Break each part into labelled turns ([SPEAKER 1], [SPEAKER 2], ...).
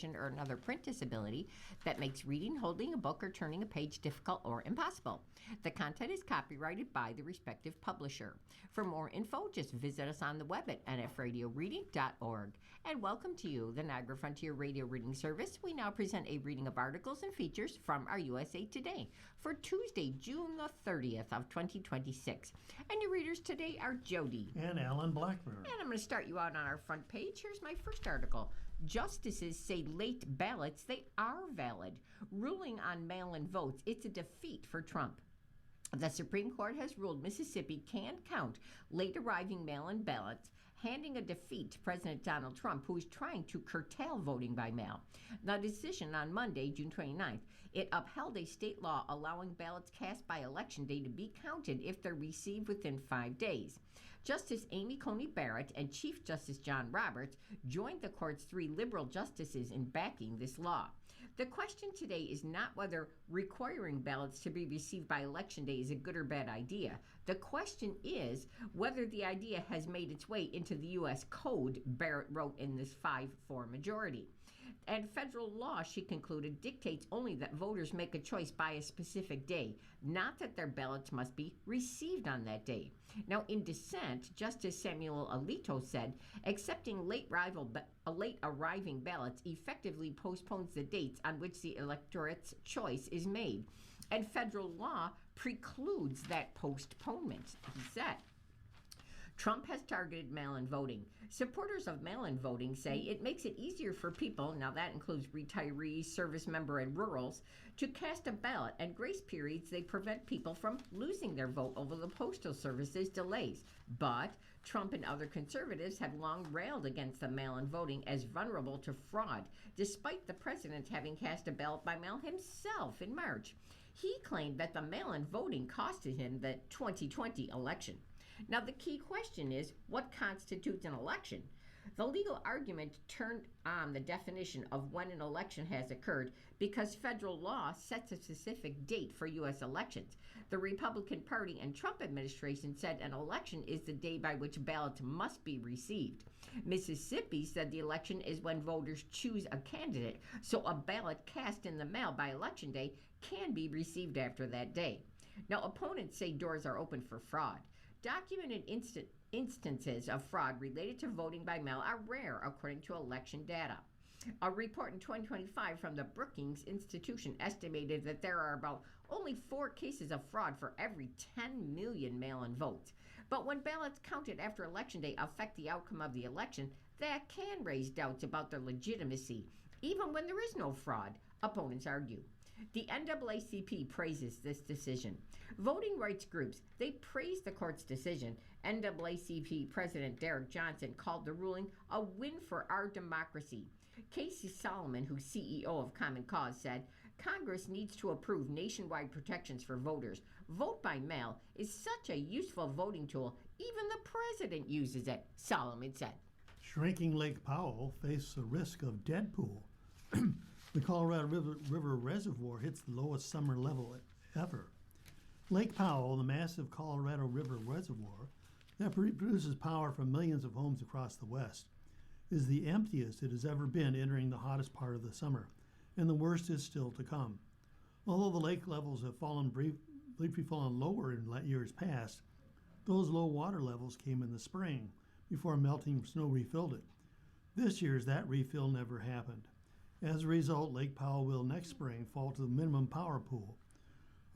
[SPEAKER 1] or another print disability that makes reading, holding a book, or turning a page difficult or impossible. The content is copyrighted by the respective publisher. For more info, just visit us on the web at nfradioreading.org. And welcome to you, the Niagara Frontier Radio Reading Service. We now present a reading of articles and features from our USA Today for Tuesday, June the 30th of 2026. And your readers today are Jody
[SPEAKER 2] and Alan Blackburn.
[SPEAKER 1] And I'm going to start you out on our front page. Here's my first article. Justices say late ballots, they are valid. Ruling on mail-in votes, it's a defeat for Trump. The Supreme Court has ruled Mississippi can count late-arriving mail-in ballots, handing a defeat to President Donald Trump, who is trying to curtail voting by mail. The decision on Monday, June 29th, it upheld a state law allowing ballots cast by Election Day to be counted if they're received within 5 days. Justice Amy Coney Barrett and Chief Justice John Roberts joined the court's 3 liberal justices in backing this law. The question today is not whether requiring ballots to be received by Election Day is a good or bad idea. The question is whether the idea has made its way into the U.S. Code, Barrett wrote in this 5-4 majority. And federal law, she concluded, dictates only that voters make a choice by a specific day, not that their ballots must be received on that day. Now, in dissent, Justice Samuel Alito said, accepting late arriving ballots effectively postpones the dates on which the electorate's choice is made. And federal law precludes that postponement, he said. Trump has targeted mail-in voting. Supporters of mail-in voting say it makes it easier for people, now that includes retirees, service member, and rurals, to cast a ballot, and grace periods they prevent people from losing their vote over the Postal Service's delays. But Trump and other conservatives have long railed against the mail-in voting as vulnerable to fraud, despite the president having cast a ballot by mail himself in March. He claimed that the mail-in voting costed him the 2020 election. Now, the key question is, what constitutes an election? The legal argument turned on the definition of when an election has occurred because federal law sets a specific date for U.S. elections. The Republican Party and Trump administration said an election is the day by which ballots must be received. Mississippi said the election is when voters choose a candidate, so a ballot cast in the mail by Election Day can be received after that day. Now, opponents say doors are open for fraud. Documented instances of fraud related to voting by mail are rare, according to election data. A report in 2025 from the Brookings Institution estimated that there are about only 4 cases of fraud for every 10 million mail-in votes. But when ballots counted after Election Day affect the outcome of the election, that can raise doubts about their legitimacy, even when there is no fraud, opponents argue. The NAACP praises this decision. Voting rights groups, they praise the court's decision. NAACP President Derek Johnson called the ruling a win for our democracy. Casey Solomon, who's CEO of Common Cause, said, Congress needs to approve nationwide protections for voters. Vote by mail is such a useful voting tool, even the president uses it, Solomon said.
[SPEAKER 2] Shrinking Lake Powell faces a risk of dead pool. The Colorado River Reservoir hits the lowest summer level ever. Lake Powell, the massive Colorado River Reservoir that produces power for millions of homes across the West, is the emptiest it has ever been entering the hottest part of the summer, and the worst is still to come. Although the lake levels have briefly fallen lower in years past, those low water levels came in the spring before melting snow refilled it. This year's that refill never happened. As a result, Lake Powell will next spring fall to the minimum power pool,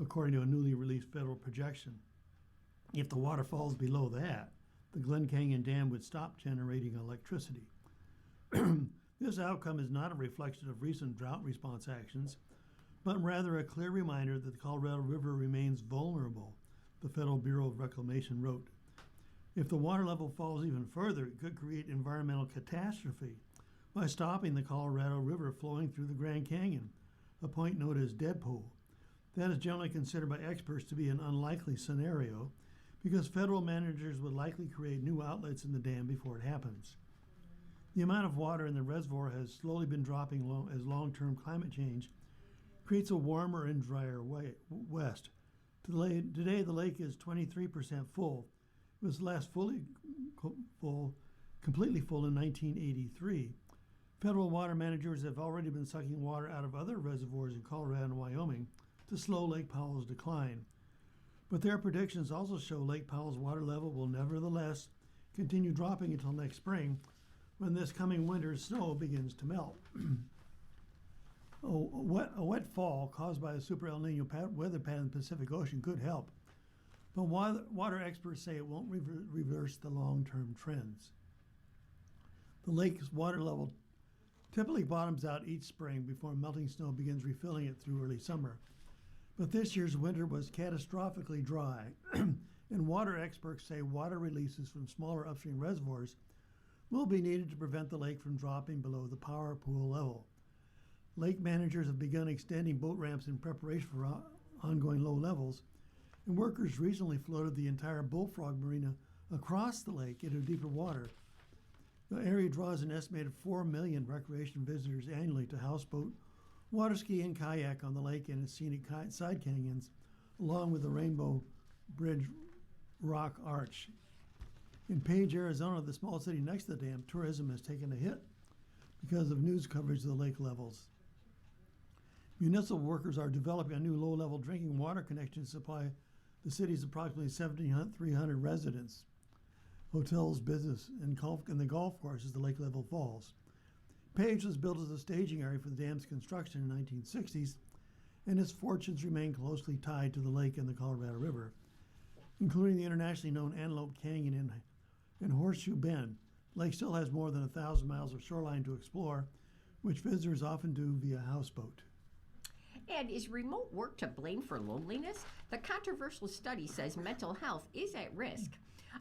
[SPEAKER 2] according to a newly released federal projection. If the water falls below that, the Glen Canyon Dam would stop generating electricity. This outcome is not a reflection of recent drought response actions, but rather a clear reminder that the Colorado River remains vulnerable, the Federal Bureau of Reclamation wrote. If the water level falls even further, it could create environmental catastrophe by stopping the Colorado River flowing through the Grand Canyon, a point known as dead pool. That is generally considered by experts to be an unlikely scenario because federal managers would likely create new outlets in the dam before it happens. The amount of water in the reservoir has slowly been dropping as long-term climate change creates a warmer and drier west. Today, the lake is 23% full. It was last completely full in 1983. Federal water managers have already been sucking water out of other reservoirs in Colorado and Wyoming to slow Lake Powell's decline. But their predictions also show Lake Powell's water level will nevertheless continue dropping until next spring, when this coming winter's snow begins to melt. A wet fall caused by a super El Nino weather pattern in the Pacific Ocean could help, but water experts say it won't reverse the long-term trends. The lake's water level typically bottoms out each spring before melting snow begins refilling it through early summer. But this year's winter was catastrophically dry, and water experts say water releases from smaller upstream reservoirs will be needed to prevent the lake from dropping below the power pool level. Lake managers have begun extending boat ramps in preparation for ongoing low levels, and workers recently floated the entire Bullfrog Marina across the lake into deeper water. The area draws an estimated 4 million recreation visitors annually to houseboat, water ski, and kayak on the lake and its scenic side canyons, along with the Rainbow Bridge Rock Arch. In Page, Arizona, the small city next to the dam, tourism has taken a hit because of news coverage of the lake levels. Municipal workers are developing a new low-level drinking water connection to supply the city's approximately 7,300 residents, hotels, business, and the golf course as the lake level falls. Page was built as a staging area for the dam's construction in the 1960s, and its fortunes remain closely tied to the lake and the Colorado River, including the internationally known Antelope Canyon and Horseshoe Bend. The lake still has more than 1,000 miles of shoreline to explore, which visitors often do via houseboat.
[SPEAKER 1] And is remote work to blame for loneliness? The controversial study says mental health is at risk.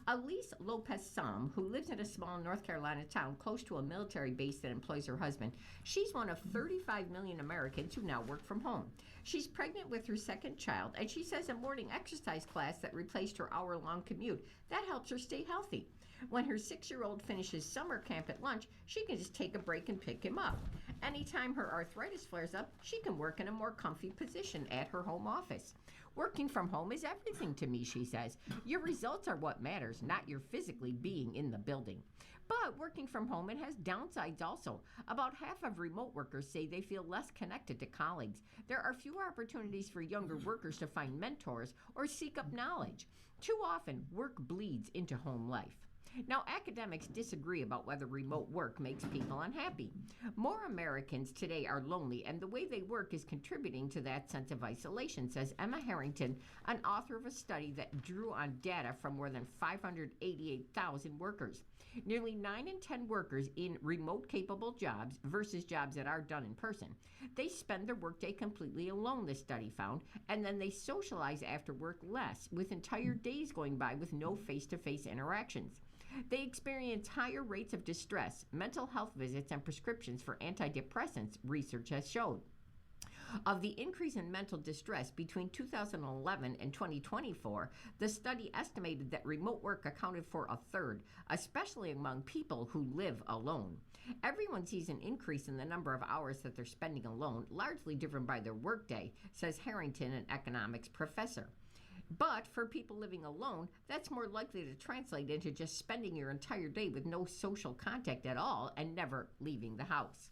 [SPEAKER 1] Elise Lopez-Sam, who lives in a small North Carolina town close to a military base that employs her husband, she's one of 35 million Americans who now work from home. She's pregnant with her second child, and she says a morning exercise class that replaced her hour-long commute, that helps her stay healthy. When her 6-year-old finishes summer camp at lunch, she can just take a break and pick him up. Anytime her arthritis flares up, she can work in a more comfy position at her home office. Working from home is everything to me, she says. Your results are what matters, not your physically being in the building. But working from home, it has downsides also. About half of remote workers say they feel less connected to colleagues. There are fewer opportunities for younger workers to find mentors or seek up knowledge. Too often, work bleeds into home life. Now, academics disagree about whether remote work makes people unhappy. More Americans today are lonely, and the way they work is contributing to that sense of isolation, says Emma Harrington, an author of a study that drew on data from more than 588,000 workers. Nearly 9 in 10 workers in remote-capable jobs versus jobs that are done in person, they spend their workday completely alone, this study found, and then they socialize after work less, with entire days going by with no face-to-face interactions. They experience higher rates of distress, mental health visits, and prescriptions for antidepressants, research has shown. Of the increase in mental distress between 2011 and 2024, the study estimated that remote work accounted for a third, especially among people who live alone. Everyone sees an increase in the number of hours that they're spending alone, largely driven by their workday, says Harrington, an economics professor. But for people living alone, that's more likely to translate into just spending your entire day with no social contact at all and never leaving the house.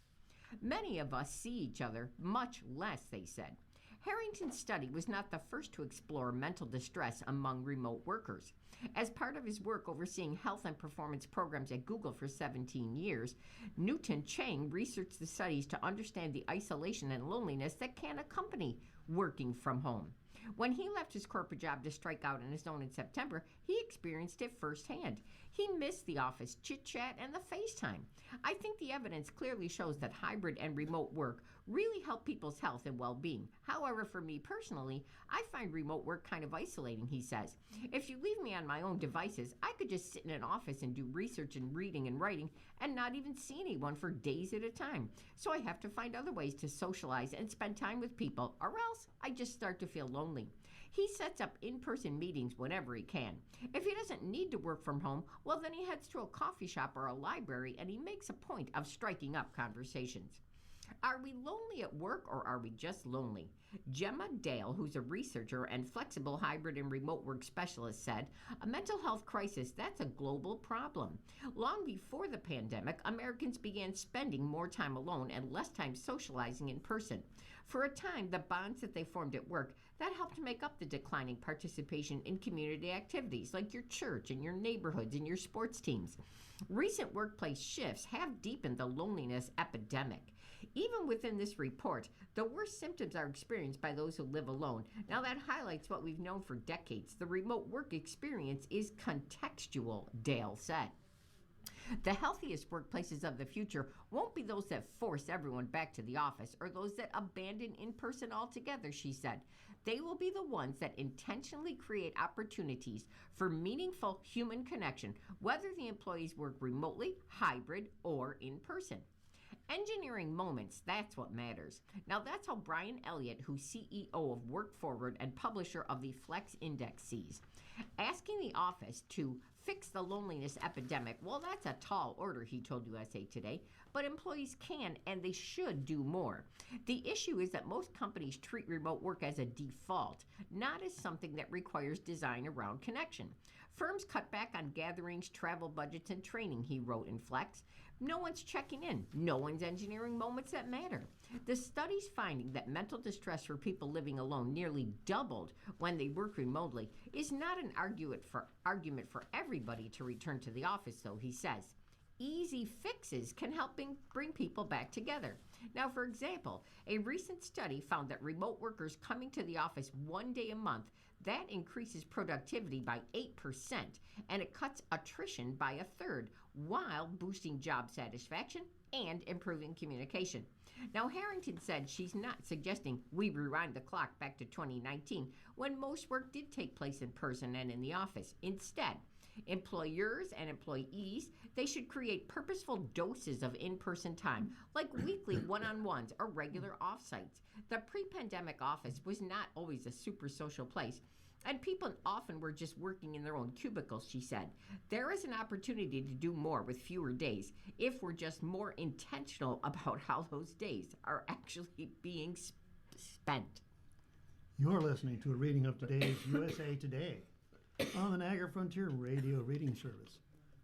[SPEAKER 1] Many of us see each other much less, they said. Harrington's study was not the first to explore mental distress among remote workers. As part of his work overseeing health and performance programs at Google for 17 years, Newton Chang researched the studies to understand the isolation and loneliness that can accompany working from home. When he left his corporate job to strike out on his own in September, he experienced it firsthand. He missed the office chit-chat and the FaceTime. I think the evidence clearly shows that hybrid and remote work really help people's health and well-being. However, for me personally, I find remote work kind of isolating, he says. If you leave me on my own devices, I could just sit in an office and do research and reading and writing and not even see anyone for days at a time. So I have to find other ways to socialize and spend time with people, or else I just start to feel lonely. He sets up in-person meetings whenever he can. If he doesn't need to work from home, well, then he heads to a coffee shop or a library and he makes a point of striking up conversations. Are we lonely at work or are we just lonely? Gemma Dale, who's a researcher and flexible hybrid and remote work specialist, said, a mental health crisis, that's a global problem. Long before the pandemic, Americans began spending more time alone and less time socializing in person. For a time, the bonds that they formed at work, that helped make up the declining participation in community activities like your church and your neighborhoods and your sports teams. Recent workplace shifts have deepened the loneliness epidemic. Even within this report, the worst symptoms are experienced by those who live alone. Now that highlights what we've known for decades. The remote work experience is contextual, Dale said. The healthiest workplaces of the future won't be those that force everyone back to the office or those that abandon in-person altogether, she said. They will be the ones that intentionally create opportunities for meaningful human connection, whether the employees work remotely, hybrid, or in person. Engineering moments, that's what matters. Now that's how Brian Elliott, who's CEO of WorkForward and publisher of the Flex Index, sees. Asking the office to fix the loneliness epidemic, well, that's a tall order, he told USA Today, but employees can and they should do more. The issue is that most companies treat remote work as a default, not as something that requires design around connection. Firms cut back on gatherings, travel budgets, and training, he wrote in Flex. No one's checking in. No one's engineering moments that matter. The study's finding that mental distress for people living alone nearly doubled when they work remotely is not an argument for everybody to return to the office, though, he says. Easy fixes can help bring people back together. Now, for example, a recent study found that remote workers coming to the office one day a month, that increases productivity by 8%, and it cuts attrition by a third, while boosting job satisfaction and improving communication. Now, Harrington said she's not suggesting we rewind the clock back to 2019, when most work did take place in person and in the office. Instead, employers and employees, they should create purposeful doses of in-person time, like weekly one-on-ones or regular off-sites. The pre-pandemic office was not always a super social place, and people often were just working in their own cubicles, she said. There is an opportunity to do more with fewer days if we're just more intentional about how those days are actually being spent.
[SPEAKER 2] You're listening to a reading of today's USA Today on the Niagara Frontier Radio Reading Service.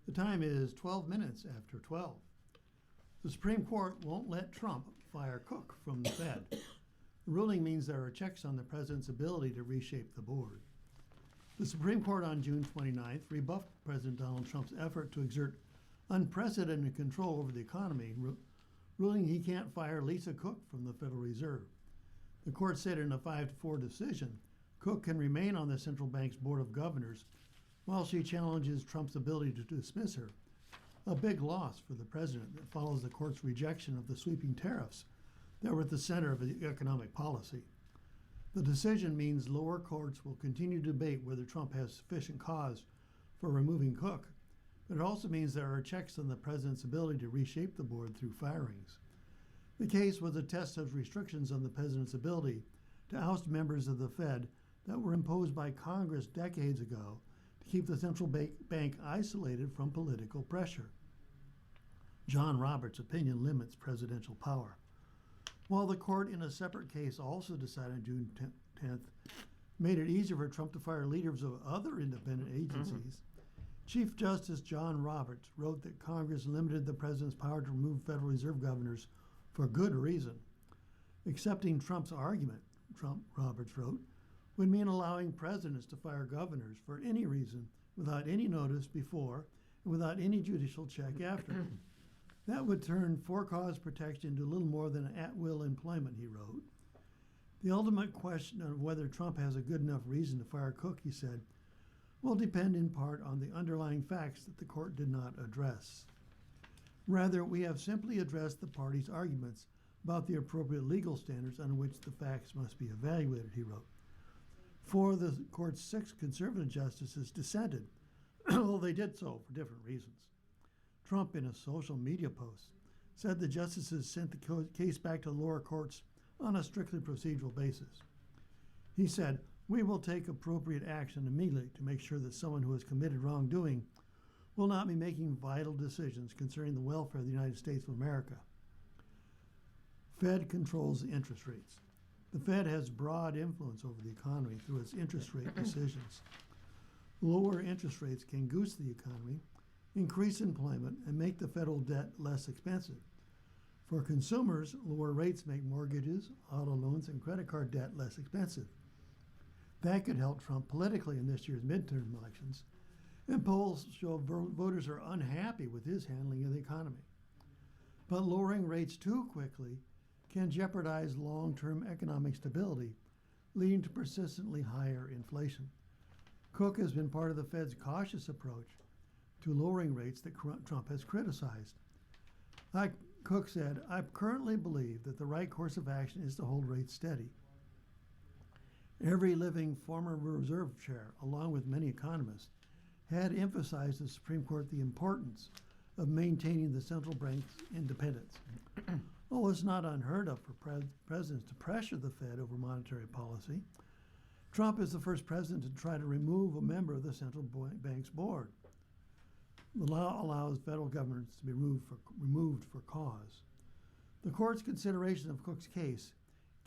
[SPEAKER 2] The time is 12 minutes after 12. The Supreme Court won't let Trump fire Cook from the Fed. The ruling means there are checks on the president's ability to reshape the board. The Supreme Court on June 29th rebuffed President Donald Trump's effort to exert unprecedented control over the economy, ruling he can't fire Lisa Cook from the Federal Reserve. The court said in a 5-4 decision, Cook can remain on the central bank's board of governors while she challenges Trump's ability to dismiss her, a big loss for the president that follows the court's rejection of the sweeping tariffs that were at the center of the economic policy. The decision means lower courts will continue to debate whether Trump has sufficient cause for removing Cook, but it also means there are checks on the president's ability to reshape the board through firings. The case was a test of restrictions on the president's ability to oust members of the Fed that were imposed by Congress decades ago to keep the central bank isolated from political pressure. John Roberts' opinion limits presidential power. While the court in a separate case also decided on June 10th made it easier for Trump to fire leaders of other independent agencies, Chief Justice John Roberts wrote that Congress limited the president's power to remove Federal Reserve governors for good reason. Accepting Trump's argument, Roberts wrote, would mean allowing presidents to fire governors for any reason without any notice before and without any judicial check after. That would turn for-cause protection into little more than at-will employment, he wrote. The ultimate question of whether Trump has a good enough reason to fire Cook, he said, will depend in part on the underlying facts that the court did not address. Rather, we have simply addressed the parties' arguments about the appropriate legal standards on which the facts must be evaluated, he wrote. 4 of the court's 6 conservative justices dissented, although they did so for different reasons. Trump, in a social media post, said the justices sent the case back to the lower courts on a strictly procedural basis. He said, "We will take appropriate action immediately to make sure that someone who has committed wrongdoing will not be making vital decisions concerning the welfare of the United States of America." Fed controls the interest rates. The Fed has broad influence over the economy through its interest rate decisions. Lower interest rates can goose the economy, increase employment, and make the federal debt less expensive. For consumers, lower rates make mortgages, auto loans, and credit card debt less expensive. That could help Trump politically in this year's midterm elections, and polls show voters are unhappy with his handling of the economy. But lowering rates too quickly can jeopardize long-term economic stability, leading to persistently higher inflation. Cook has been part of the Fed's cautious approach to lowering rates that Trump has criticized. Cook said, "I currently believe that the right course of action is to hold rates steady." Every living former Reserve Chair, along with many economists, had emphasized to the Supreme Court the importance of maintaining the central bank's independence. Oh, it's not unheard of for presidents to pressure the Fed over monetary policy. Trump is the first president to try to remove a member of the central bank's board. The law allows federal governments to be removed for cause. The court's consideration of Cook's case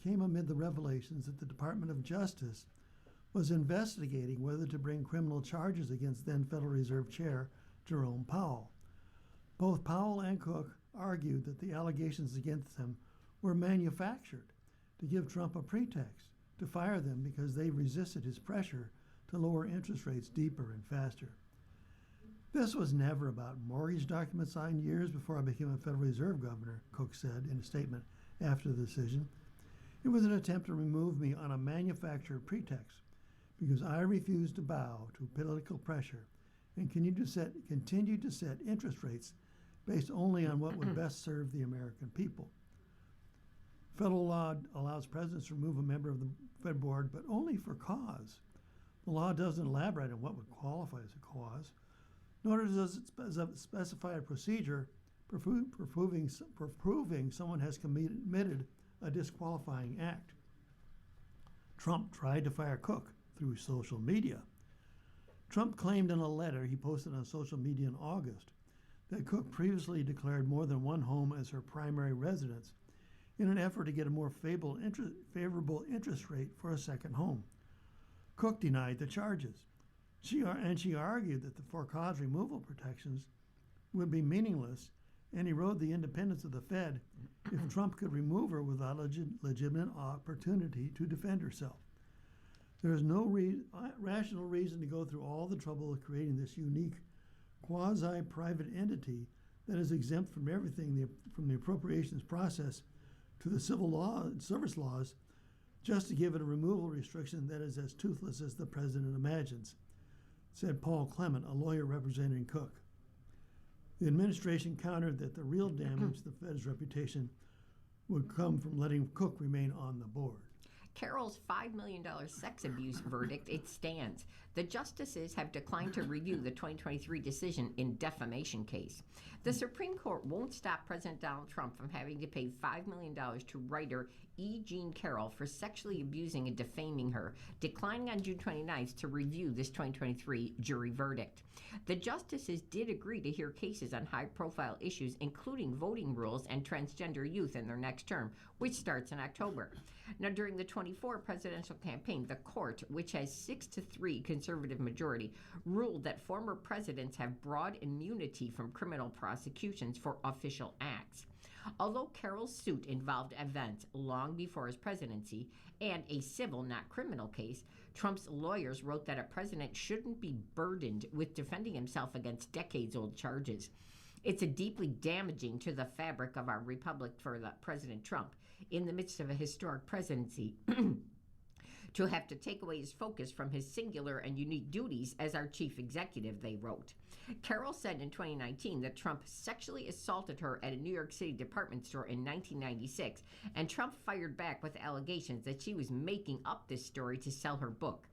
[SPEAKER 2] came amid the revelations that the Department of Justice was investigating whether to bring criminal charges against then Federal Reserve Chair Jerome Powell. Both Powell and Cook argued that the allegations against them were manufactured to give Trump a pretext to fire them because they resisted his pressure to lower interest rates deeper and faster. This was never about mortgage documents signed years before I became a Federal Reserve Governor, Cook said in a statement after the decision. It was an attempt to remove me on a manufactured pretext because I refused to bow to political pressure and continued to set interest rates based only on what would best serve the American people. Federal law allows presidents to remove a member of the Fed board, but only for cause. The law doesn't elaborate on what would qualify as a cause, nor does it specify a procedure for proving someone has committed a disqualifying act. Trump tried to fire Cook through social media. Trump claimed in a letter he posted on social media in August that Cook previously declared more than one home as her primary residence in an effort to get a more favorable interest rate for a second home. Cook denied the charges. She argued that the for-cause removal protections would be meaningless and erode the independence of the Fed if Trump could remove her without a legitimate opportunity to defend herself. There is no rational reason to go through all the trouble of creating this unique quasi-private entity that is exempt from everything from the appropriations process to the civil law and service laws just to give it a removal restriction that is as toothless as the president imagines, said Paul Clement, a lawyer representing Cook. The administration countered that the real damage to the Fed's reputation would come from letting Cook remain on the board.
[SPEAKER 1] Carroll's $5 million sex abuse verdict, it stands. The justices have declined to review the 2023 decision in defamation case. The Supreme Court won't stop President Donald Trump from having to pay $5 million to writer E. Jean Carroll for sexually abusing and defaming her, declining on June 29th to review this 2023 jury verdict. The justices did agree to hear cases on high-profile issues, including voting rules and transgender youth in their next term, which starts in October. Now, during the 24 presidential campaign, the court, which has 6-3 conservative majority, ruled that former presidents have broad immunity from criminal prosecutions for official acts. Although Carroll's suit involved events long before his presidency and a civil, not criminal case, Trump's lawyers wrote that a president shouldn't be burdened with defending himself against decades-old charges. It's a deeply damaging to the fabric of our republic for President Trump, in the midst of a historic presidency, to have to take away his focus from his singular and unique duties as our chief executive, they wrote. Carroll said in 2019 that Trump sexually assaulted her at a New York City department store in 1996, and Trump fired back with allegations that she was making up this story to sell her book.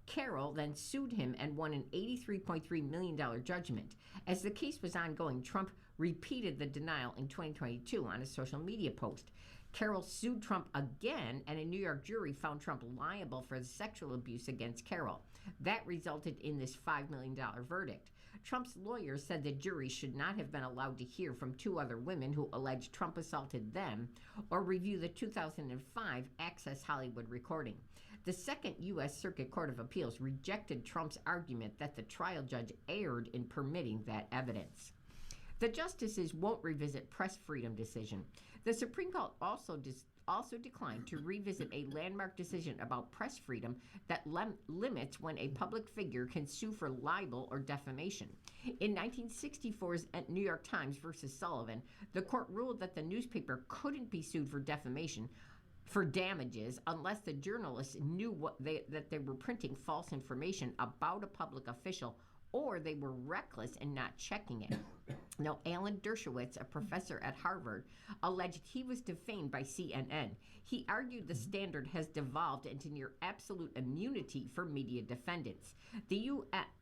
[SPEAKER 1] Carroll then sued him and won an $83.3 million judgment. As the case was ongoing, Trump repeated the denial in 2022 on a social media post. Carroll sued Trump again, and a New York jury found Trump liable for the sexual abuse against Carroll. That resulted in this $5 million verdict. Trump's lawyers said the jury should not have been allowed to hear from two other women who alleged Trump assaulted them or review the 2005 Access Hollywood recording. The Second U.S. Circuit Court of Appeals rejected Trump's argument that the trial judge erred in permitting that evidence. The justices won't revisit press freedom decision. The Supreme Court also declined to revisit a landmark decision about press freedom that limits when a public figure can sue for libel or defamation. In 1964's New York Times versus Sullivan, the court ruled that the newspaper couldn't be sued for defamation for damages unless the journalists knew that they were printing false information about a public official or they were reckless in not checking it. Now, Alan Dershowitz, a professor at Harvard, alleged he was defamed by CNN. He argued the standard has devolved into near absolute immunity for media defendants. The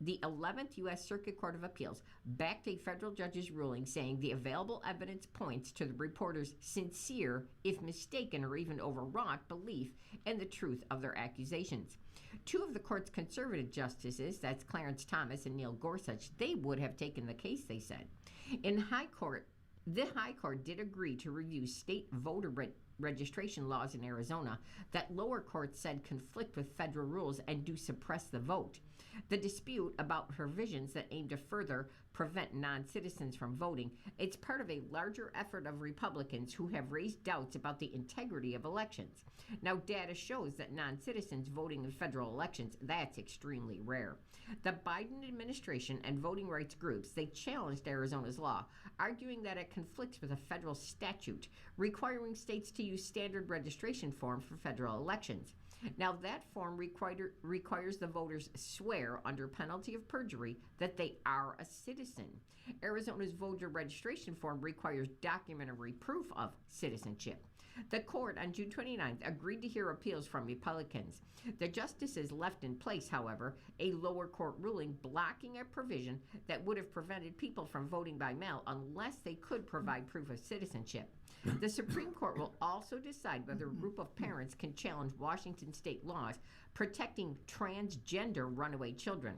[SPEAKER 1] 11th U.S. Circuit Court of Appeals backed a federal judge's ruling saying the available evidence points to the reporters' sincere, if mistaken or even overwrought, belief in the truth of their accusations. Two of the court's conservative justices, that's Clarence Thomas and Neil Gorsuch, they would have taken the case, they said. The High Court did agree to review state voter registration laws in Arizona that lower courts said conflict with federal rules and do suppress the vote. The dispute about provisions that aim to further prevent non-citizens from voting, it's part of a larger effort of Republicans who have raised doubts about the integrity of elections. Now, data shows that non-citizens voting in federal elections, that's extremely rare. The Biden administration and voting rights groups, they challenged Arizona's law, arguing that it conflicts with a federal statute requiring states to use standard registration forms for federal elections. Now, that form requires the voters swear under penalty of perjury that they are a citizen. Arizona's voter registration form requires documentary proof of citizenship. The court on June 29th agreed to hear appeals from Republicans. The justices left in place, however, a lower court ruling blocking a provision that would have prevented people from voting by mail unless they could provide proof of citizenship. The Supreme Court will also decide whether a group of parents can challenge Washington state laws protecting transgender runaway children.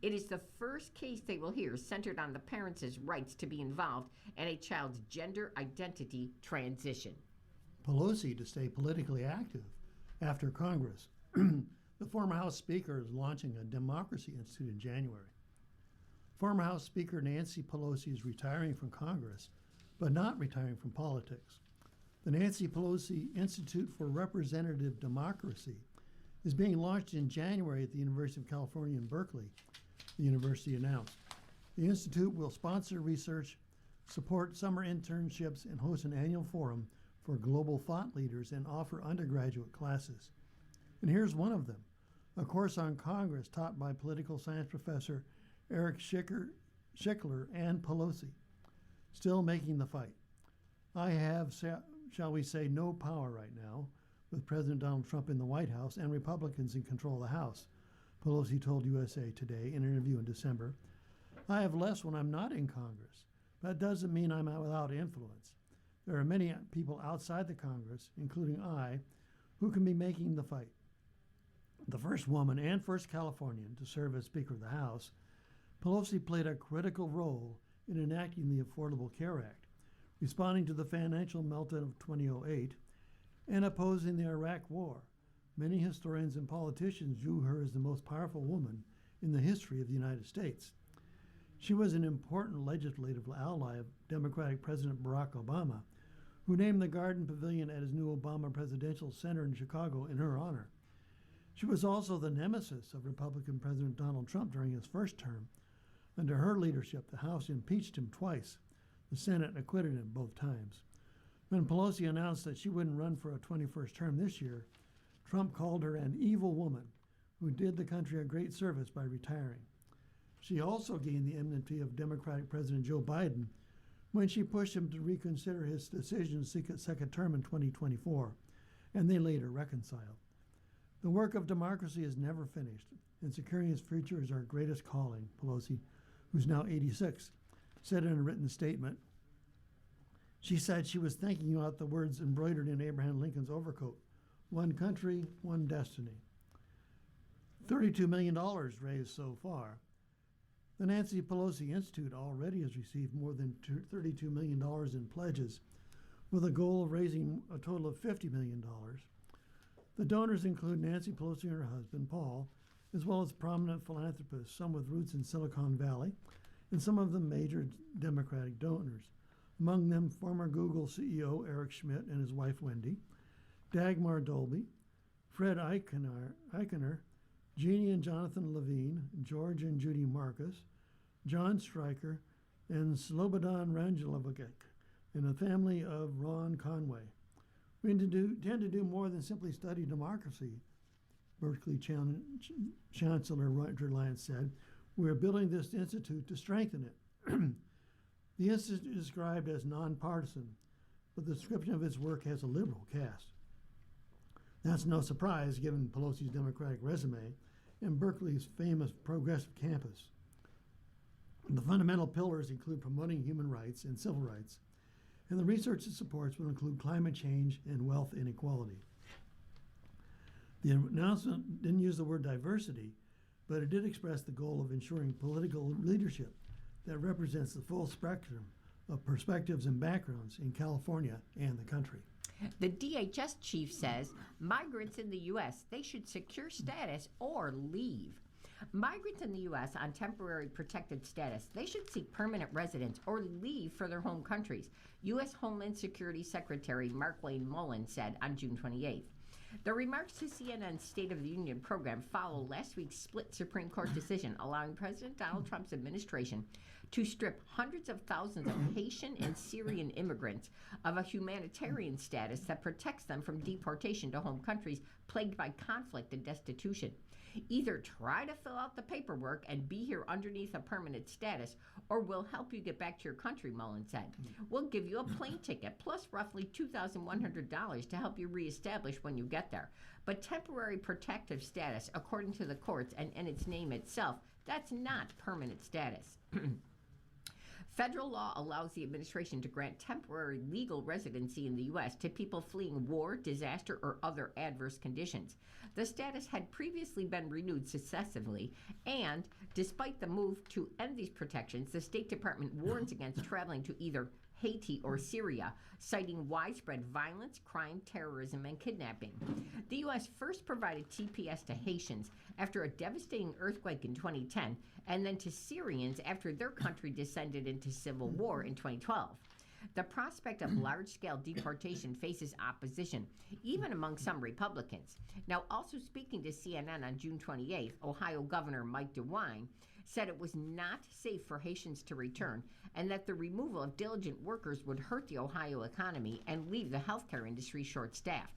[SPEAKER 1] It is the first case they will hear centered on the parents' rights to be involved in a child's gender identity transition.
[SPEAKER 2] Pelosi to stay politically active after Congress. The former House Speaker is launching a Democracy Institute in January. Former House Speaker Nancy Pelosi is retiring from Congress, but not retiring from politics. The Nancy Pelosi Institute for Representative Democracy is being launched in January at the University of California in Berkeley, the university announced. The Institute will sponsor research, support summer internships, and host an annual forum for global thought leaders and offer undergraduate classes. And here's one of them, a course on Congress taught by political science professor Eric Schickler and Pelosi. Still making the fight. I have, shall we say, no power right now, with President Donald Trump in the White House and Republicans in control of the House, Pelosi told USA Today in an interview in December. I have less when I'm not in Congress. That doesn't mean I'm without influence. There are many people outside the Congress, including I, who can be making the fight. The first woman and first Californian to serve as Speaker of the House, Pelosi played a critical role in enacting the Affordable Care Act, responding to the financial meltdown of 2008, and opposing the Iraq War. Many historians and politicians view her as the most powerful woman in the history of the United States. She was an important legislative ally of Democratic President Barack Obama, who named the Garden Pavilion at his new Obama Presidential Center in Chicago in her honor. She was also the nemesis of Republican President Donald Trump during his first term. Under her leadership, the House impeached him twice. The Senate acquitted him both times. When Pelosi announced that she wouldn't run for a 21st term this year, Trump called her an evil woman who did the country a great service by retiring. She also gained the enmity of Democratic President Joe Biden when she pushed him to reconsider his decision to seek a second term in 2024, and they later reconciled. The work of democracy is never finished, and securing its future is our greatest calling, Pelosi, who's now 86, said in a written statement. She said she was thinking about the words embroidered in Abraham Lincoln's overcoat, "One country, one destiny." $32 million raised so far. The Nancy Pelosi Institute already has received more than $32 million in pledges, with a goal of raising a total of $50 million. The donors include Nancy Pelosi and her husband, Paul, as well as prominent philanthropists, some with roots in Silicon Valley, and some of the major Democratic donors. Among them, former Google CEO Eric Schmidt and his wife Wendy, Dagmar Dolby, Fred Eichener, Jeannie and Jonathan Levine, George and Judy Marcus, John Stryker, and Slobodan Rangelovic, and a family of Ron Conway. We tend to do more than simply study democracy, Berkeley Chancellor Roger Lyons said. We are building this institute to strengthen it. The institute is described as nonpartisan, but the description of its work has a liberal cast. That's no surprise given Pelosi's Democratic resume and Berkeley's famous progressive campus. The fundamental pillars include promoting human rights and civil rights, and the research it supports will include climate change and wealth inequality. The announcement didn't use the word diversity, but it did express the goal of ensuring political leadership that represents the full spectrum of perspectives and backgrounds in California and the country.
[SPEAKER 1] The DHS chief says migrants in the U.S., they should secure status or leave. Migrants in the U.S. on temporary protected status, they should seek permanent residence or leave for their home countries, U.S. Homeland Security Secretary Mark Wayne Mullen said on June 28th. The remarks to CNN's State of the Union program follow last week's split Supreme Court decision allowing President Donald Trump's administration to strip hundreds of thousands of Haitian and Syrian immigrants of a humanitarian status that protects them from deportation to home countries plagued by conflict and destitution. Either try to fill out the paperwork and be here underneath a permanent status, or we'll help you get back to your country, Mullen said. We'll give you a plane ticket plus roughly $2,100 to help you reestablish when you get there. But temporary protective status, according to the courts and in its name itself, that's not permanent status. Federal law allows the administration to grant temporary legal residency in the U.S. to people fleeing war, disaster, or other adverse conditions. The status had previously been renewed successively, and despite the move to end these protections, the State Department warns against traveling to either Haiti or Syria, citing widespread violence, crime, terrorism, and kidnapping. The U.S. first provided TPS to Haitians after a devastating earthquake in 2010, and then to Syrians after their country descended into civil war in 2012. The prospect of large-scale deportation faces opposition, even among some Republicans. Now, also speaking to CNN on June 28th, Ohio Governor Mike DeWine said it was not safe for Haitians to return and that the removal of diligent workers would hurt the Ohio economy and leave the healthcare industry short-staffed.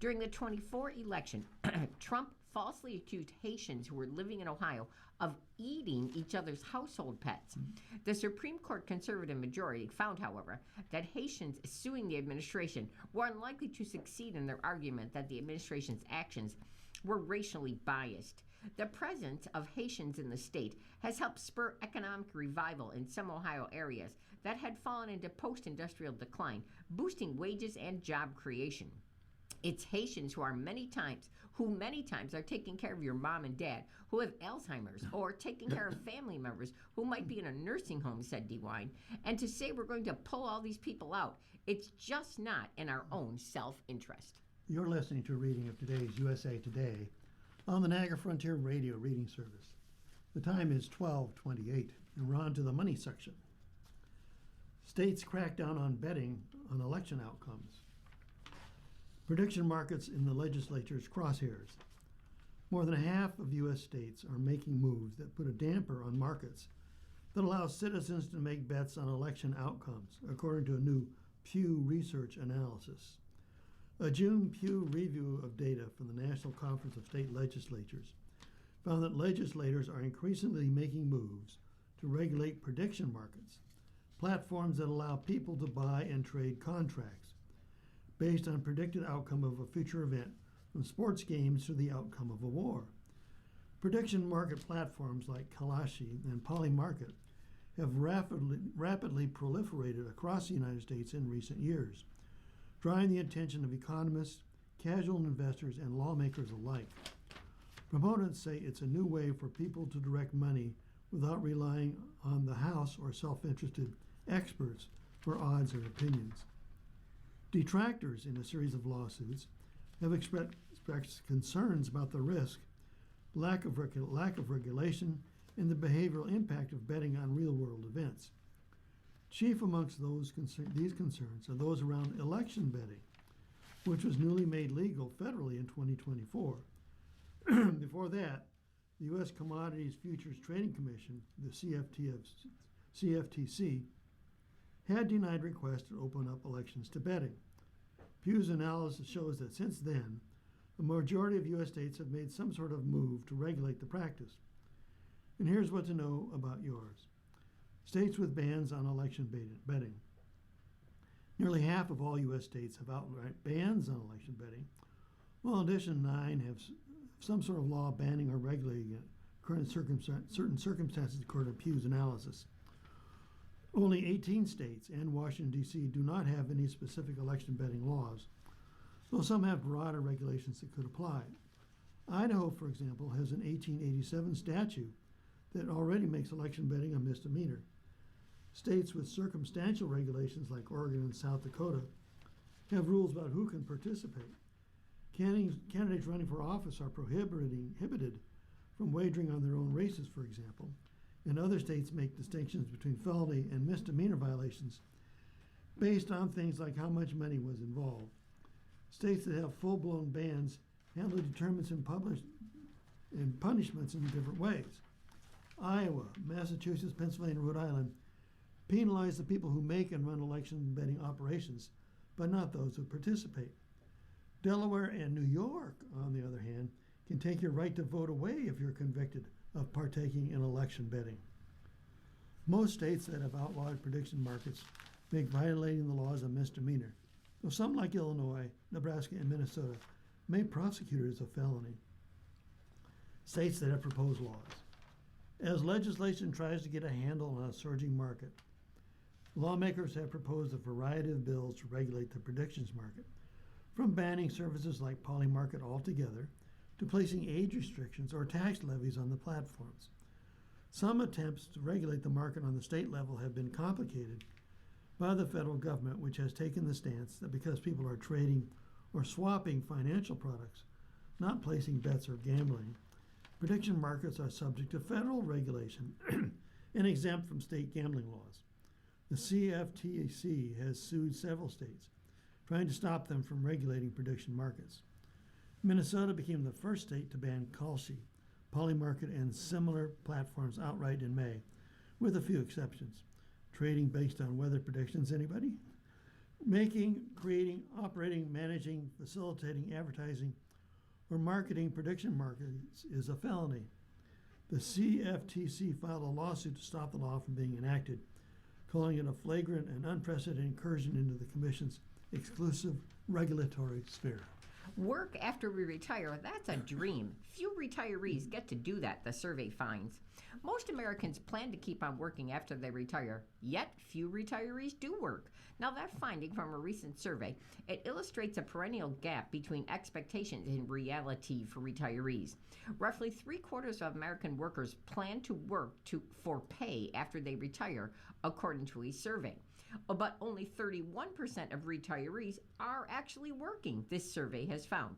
[SPEAKER 1] During the 24 election, Trump falsely accused Haitians who were living in Ohio of eating each other's household pets. The Supreme Court conservative majority found, however, that Haitians suing the administration were unlikely to succeed in their argument that the administration's actions were racially biased. The presence of Haitians in the state has helped spur economic revival in some Ohio areas that had fallen into post-industrial decline, boosting wages and job creation. It's Haitians who many times are taking care of your mom and dad who have Alzheimer's, or taking care of family members who might be in a nursing home, said DeWine. And to say we're going to pull all these people out, it's just not in our own self-interest.
[SPEAKER 2] You're listening to a reading of today's USA Today on the Niagara Frontier Radio Reading Service. The time is 12:28, and we're on to the money section. States crack down on betting on election outcomes. Prediction markets in the legislature's crosshairs. More than half of U.S. states are making moves that put a damper on markets that allow citizens to make bets on election outcomes, according to a new Pew Research analysis. A June Pew review of data from the National Conference of State Legislatures found that legislators are increasingly making moves to regulate prediction markets, platforms that allow people to buy and trade contracts based on predicted outcome of a future event, from sports games to the outcome of a war. Prediction market platforms like Kalshi and Polymarket have rapidly proliferated across the United States in recent years, drawing the attention of economists, casual investors, and lawmakers alike. Proponents say it's a new way for people to direct money without relying on the House or self-interested experts for odds or opinions. Detractors in a series of lawsuits have expressed concerns about the risk, lack of regulation, and the behavioral impact of betting on real-world events. Chief amongst these concerns are those around election betting, which was newly made legal federally in 2024. Before that, the U.S. Commodities Futures Trading Commission, the CFTC, had denied requests to open up elections to betting. Pew's analysis shows that since then, the majority of U.S. states have made some sort of move to regulate the practice. And here's what to know about yours. States with bans on election betting. Nearly half of all U.S. states have outright bans on election betting, while in addition 9 have some sort of law banning or regulating it, certain circumstances according to Pew's analysis. Only 18 states and Washington, D.C. do not have any specific election betting laws, though some have broader regulations that could apply. Idaho, for example, has an 1887 statute that already makes election betting a misdemeanor. States with circumstantial regulations like Oregon and South Dakota have rules about who can participate. Candidates running for office are prohibited from wagering on their own races, for example, and other states make distinctions between felony and misdemeanor violations based on things like how much money was involved. States that have full-blown bans handle determinants and punishments in different ways. Iowa, Massachusetts, Pennsylvania, and Rhode Island penalize the people who make and run election betting operations, but not those who participate. Delaware and New York, on the other hand, can take your right to vote away if you're convicted of partaking in election betting. Most states that have outlawed prediction markets make violating the laws a misdemeanor, though some like Illinois, Nebraska, and Minnesota may prosecute it as a felony. States that have proposed laws. As legislation tries to get a handle on a surging market, lawmakers have proposed a variety of bills to regulate the predictions market, from banning services like Polymarket altogether to placing age restrictions or tax levies on the platforms. Some attempts to regulate the market on the state level have been complicated by the federal government, which has taken the stance that because people are trading or swapping financial products, not placing bets or gambling, prediction markets are subject to federal regulation and exempt from state gambling laws. The CFTC has sued several states, trying to stop them from regulating prediction markets. Minnesota became the first state to ban Kalshi, Polymarket, and similar platforms outright in May, with a few exceptions. Trading based on weather predictions, anybody? Making, creating, operating, managing, facilitating, advertising, or marketing prediction markets is a felony. The CFTC filed a lawsuit to stop the law from being enacted, calling it a flagrant and unprecedented incursion into the Commission's exclusive regulatory sphere.
[SPEAKER 1] Work after we retire, that's a dream. Few retirees get to do that, the survey finds. Most Americans plan to keep on working after they retire, yet few retirees do work. Now, that finding from a recent survey, it illustrates a perennial gap between expectations and reality for retirees. Roughly 3/4 of American workers plan to work for pay after they retire, according to a survey. But only 31% of retirees are actually working, this survey has found.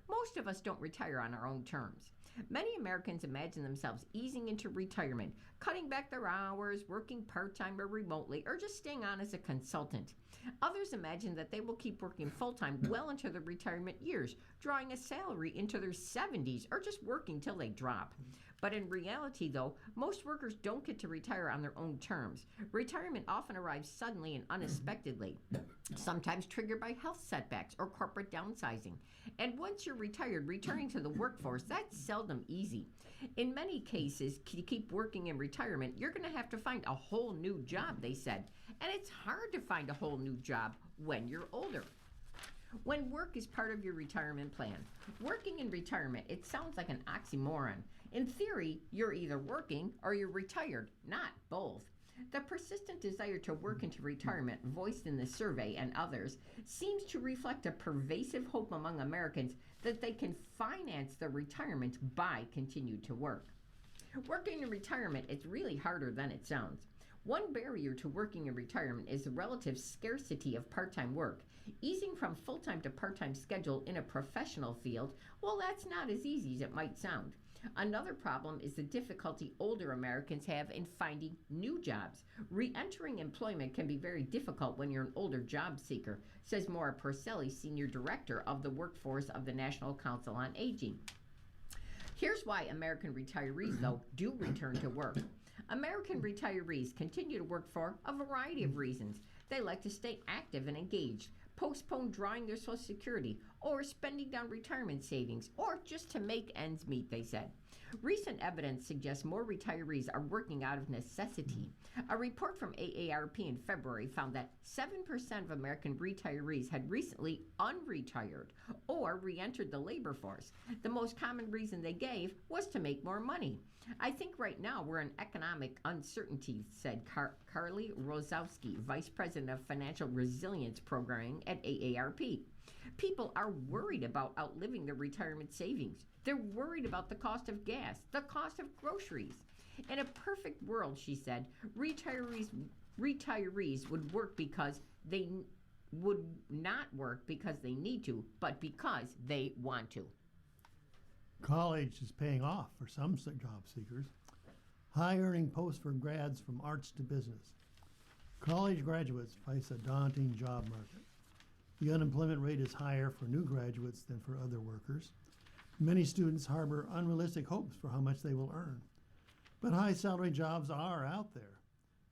[SPEAKER 1] Most of us don't retire on our own terms. Many Americans imagine themselves easing into retirement, cutting back their hours, working part-time or remotely, or just staying on as a consultant. Others imagine that they will keep working full-time well into their retirement years, drawing a salary into their 70s, or just working till they drop. But in reality, though, most workers don't get to retire on their own terms. Retirement often arrives suddenly and unexpectedly, sometimes triggered by health setbacks or corporate downsizing. And once you're retired, returning to the workforce, that's seldom easy. In many cases, to keep working in retirement, you're going to have to find a whole new job, they said. And it's hard to find a whole new job when you're older. When work is part of your retirement plan, working in retirement, it sounds like an oxymoron. In theory, you're either working or you're retired, not both. The persistent desire to work into retirement, voiced in this survey and others, seems to reflect a pervasive hope among Americans that they can finance their retirement by continuing to work. Working in retirement is really harder than it sounds. One barrier to working in retirement is the relative scarcity of part time work. Easing from full time to part time schedule in a professional field, well, that's not as easy as it might sound. Another problem is the difficulty older Americans have in finding new jobs. Re entering employment can be very difficult when you're an older job seeker, says Maura Porcelli, Senior Director of the Workforce of the National Council on Aging. Here's why American retirees, though, do return to work. American retirees continue to work for a variety of reasons. They like to stay active and engaged, postpone drawing their Social Security, or spending down retirement savings, or just to make ends meet, they said. Recent evidence suggests more retirees are working out of necessity. A report from AARP in February found that 7% of American retirees had recently unretired or re-entered the labor force. The most common reason they gave was to make more money. I think right now we're in economic uncertainty, said Carly Rosowski, Vice President of Financial Resilience Programming at AARP. People are worried about outliving their retirement savings. They're worried about the cost of gas, the cost of groceries. In a perfect world, she said, retirees would work because they would not work because they need to, but because they want to.
[SPEAKER 2] College is paying off for some job seekers. High earning posts for grads from arts to business. College graduates face a daunting job market. The unemployment rate is higher for new graduates than for other workers. Many students harbor unrealistic hopes for how much they will earn. But high salary jobs are out there,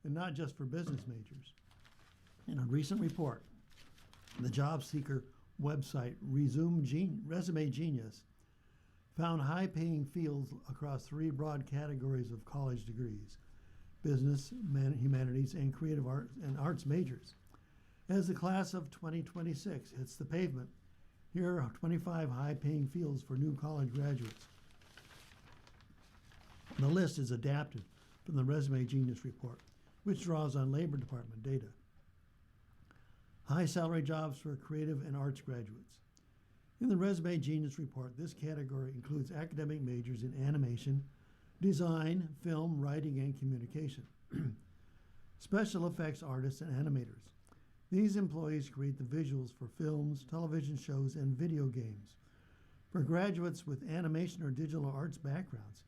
[SPEAKER 2] and not just for business majors. In a recent report, the job seeker website Resume Genius found high-paying fields across three broad categories of college degrees: business, humanities, and creative arts and arts majors. As the class of 2026 hits the pavement, here are 25 high-paying fields for new college graduates. The list is adapted from the Resume Genius report, which draws on Labor Department data. High salary jobs for creative and arts graduates. In the Resume Genius report, this category includes academic majors in animation, design, film, writing, and communication. Special effects artists and animators. These employees create the visuals for films, television shows, and video games. For graduates with animation or digital arts backgrounds,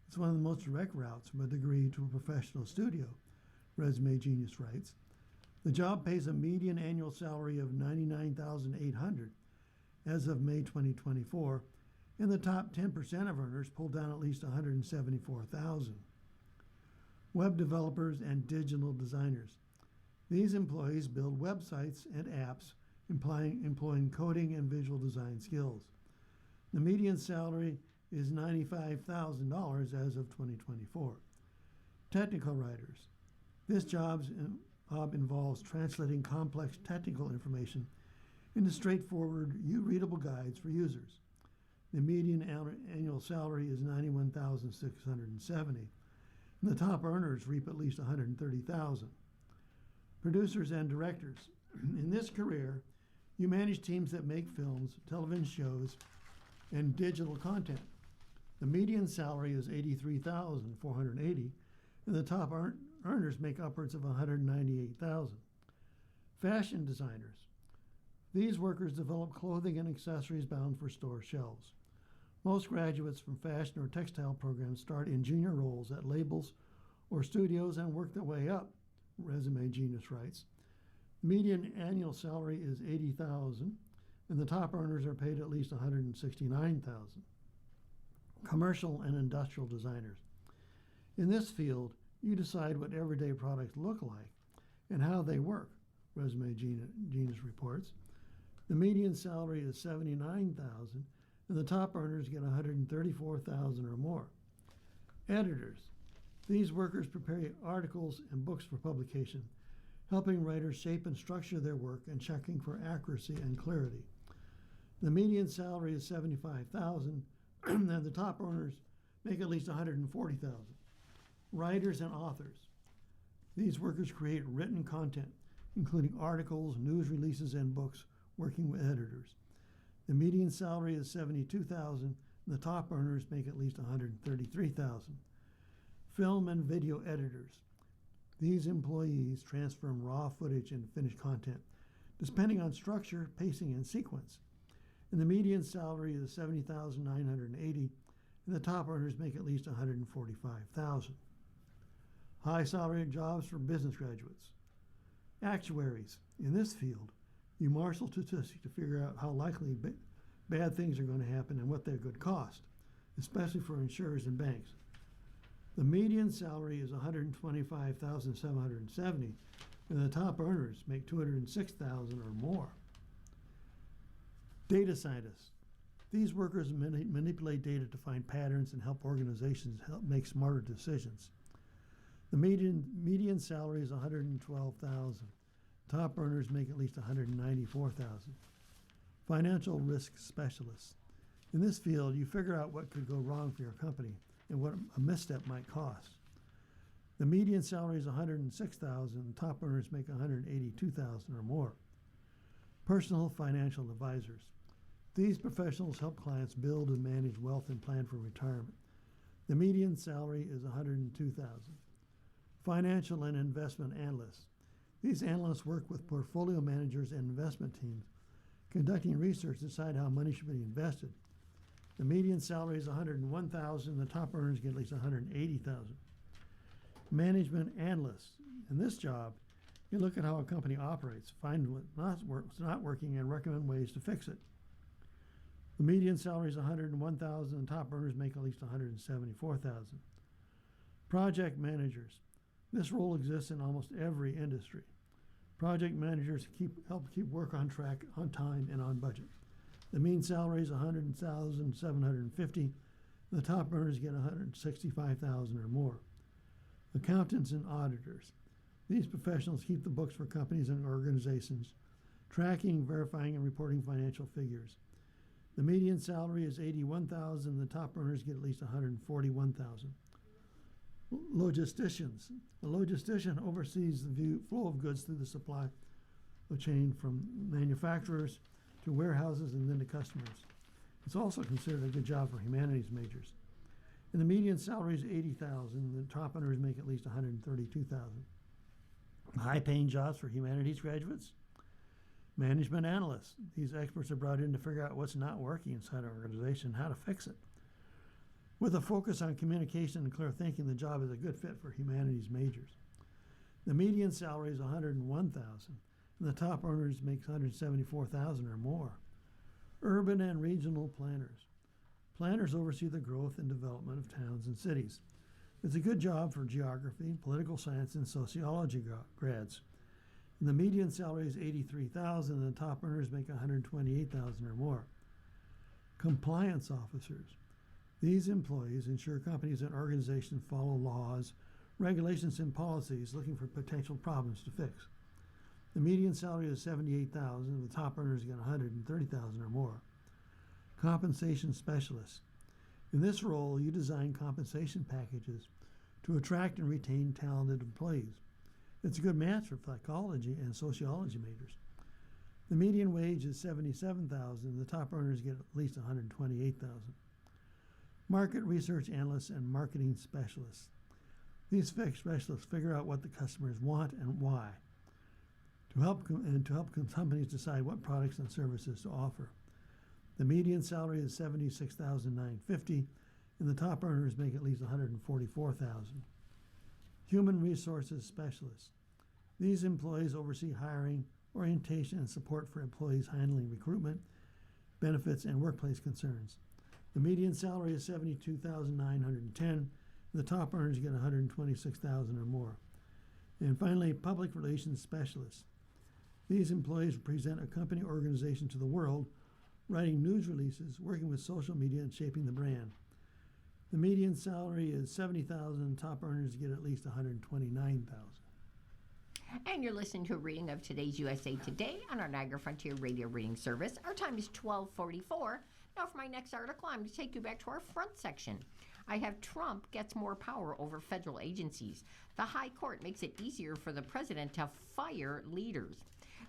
[SPEAKER 2] it's one of the most direct routes from a degree to a professional studio, Resume Genius writes. The job pays a median annual salary of $99,800 as of May 2024, and the top 10% of earners pull down at least $174,000. Web developers and digital designers. These employees build websites and apps employing coding and visual design skills. The median salary is $95,000 as of 2024. Technical writers. This job involves translating complex technical information into straightforward, readable guides for users. The median annual salary is $91,670, and the top earners reap at least $130,000. Producers and directors. In this career, you manage teams that make films, television shows, and digital content. The median salary is $83,480, and the top earners make upwards of $198,000. Fashion designers. These workers develop clothing and accessories bound for store shelves. Most graduates from fashion or textile programs start in junior roles at labels or studios and work their way up, Resume Genius writes. Median annual salary is $80,000, and the top earners are paid at least $169,000. Commercial and industrial designers. In this field, you decide what everyday products look like and how they work, Resume Genius reports. The median salary is $79,000, and the top earners get $134,000 or more. Editors. These workers prepare articles and books for publication, helping writers shape and structure their work and checking for accuracy and clarity. The median salary is $75,000, and the top earners make at least $140,000. Writers and authors. These workers create written content, including articles, news releases, and books, working with editors. The median salary is $72,000, and the top earners make at least $133,000. Film and video editors. These employees transform raw footage into finished content, depending on structure, pacing, and sequence. And the median salary is $70,980, and the top earners make at least $145,000. High salary jobs for business graduates. Actuaries. In this field, you marshal statistics to figure out how likely bad things are going to happen and what they could cost, especially for insurers and banks. The median salary is $125,770, and the top earners make $206,000 or more. Data scientists. These workers manipulate data to find patterns and help organizations make smarter decisions. The median salary is $112,000. Top earners make at least $194,000. Financial risk specialists. In this field, you figure out what could go wrong for your company and what a misstep might cost. The median salary is $106,000, and top earners make $182,000 or more. Personal financial advisors. These professionals help clients build and manage wealth and plan for retirement. The median salary is $102,000. Financial and investment analysts. These analysts work with portfolio managers and investment teams, conducting research to decide how money should be invested. The median salary is $101,000. The top earners get at least $180,000. Management analysts. In this job, you look at how a company operates, find what's not working, and recommend ways to fix it. The median salary is $101,000. And top earners make at least $174,000. Project managers. This role exists in almost every industry. Project managers help keep work on track, on time, and on budget. The mean salary is $100,750. The top earners get $165,000 or more. Accountants and auditors. These professionals keep the books for companies and organizations, tracking, verifying, and reporting financial figures. The median salary is $81,000. The top earners get at least $141,000. Logisticians. The logistician oversees the flow of goods through the supply chain from manufacturers to warehouses and then to customers. It's also considered a good job for humanities majors. And the median salary is $80,000. The top earners make at least $132,000. High-paying jobs for humanities graduates. Management analysts. These experts are brought in to figure out what's not working inside an organization and how to fix it. With a focus on communication and clear thinking, the job is a good fit for humanities majors. The median salary is $101,000, and the top earners make $174,000 or more. Urban and regional planners. Planners oversee the growth and development of towns and cities. It's a good job for geography, political science, and sociology grads. And the median salary is $83,000, and the top earners make $128,000 or more. Compliance officers. These employees ensure companies and organizations follow laws, regulations, and policies, looking for potential problems to fix. The median salary is $78,000, and the top earners get $130,000 or more. Compensation specialists. In this role, you design compensation packages to attract and retain talented employees. It's a good match for psychology and sociology majors. The median wage is $77,000, and the top earners get at least $128,000. Market research analysts and marketing specialists. These specialists figure out what the customers want and why, to help companies decide what products and services to offer. The median salary is $76,950, and the top earners make at least $144,000. Human resources specialists. These employees oversee hiring, orientation, and support for employees handling recruitment, benefits, and workplace concerns. The median salary is $72,910, and the top earners get $126,000 or more. And finally, public relations specialists. These employees present a company organization to the world, writing news releases, working with social media, and shaping the brand. The median salary is $70,000, and top earners get at least $129,000.
[SPEAKER 1] And you're listening to a reading of today's USA Today on our Niagara Frontier Radio Reading Service. Our time is 12:44. Now for my next article, I'm going to take you back to our front section. I have Trump gets more power over federal agencies. The High Court makes it easier for the president to fire leaders.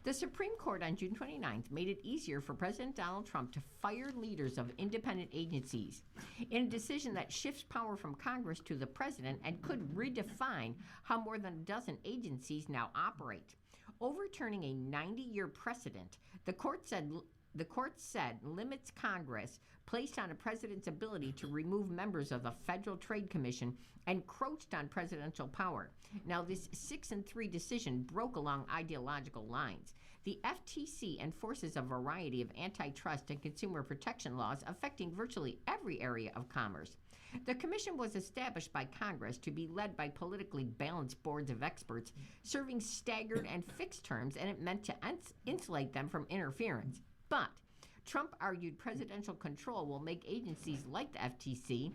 [SPEAKER 1] The Supreme Court on June 29th made it easier for President Donald Trump to fire leaders of independent agencies in a decision that shifts power from Congress to the president and could redefine how more than a dozen agencies now operate. Overturning a 90-year precedent, the court said limits Congress placed on a president's ability to remove members of the Federal Trade Commission encroached on presidential power. Now, this 6-3 decision broke along ideological lines. The FTC enforces a variety of antitrust and consumer protection laws affecting virtually every area of commerce. The commission was established by Congress to be led by politically balanced boards of experts serving staggered and fixed terms, and it meant to insulate them from interference. But Trump argued presidential control will make agencies like the FTC,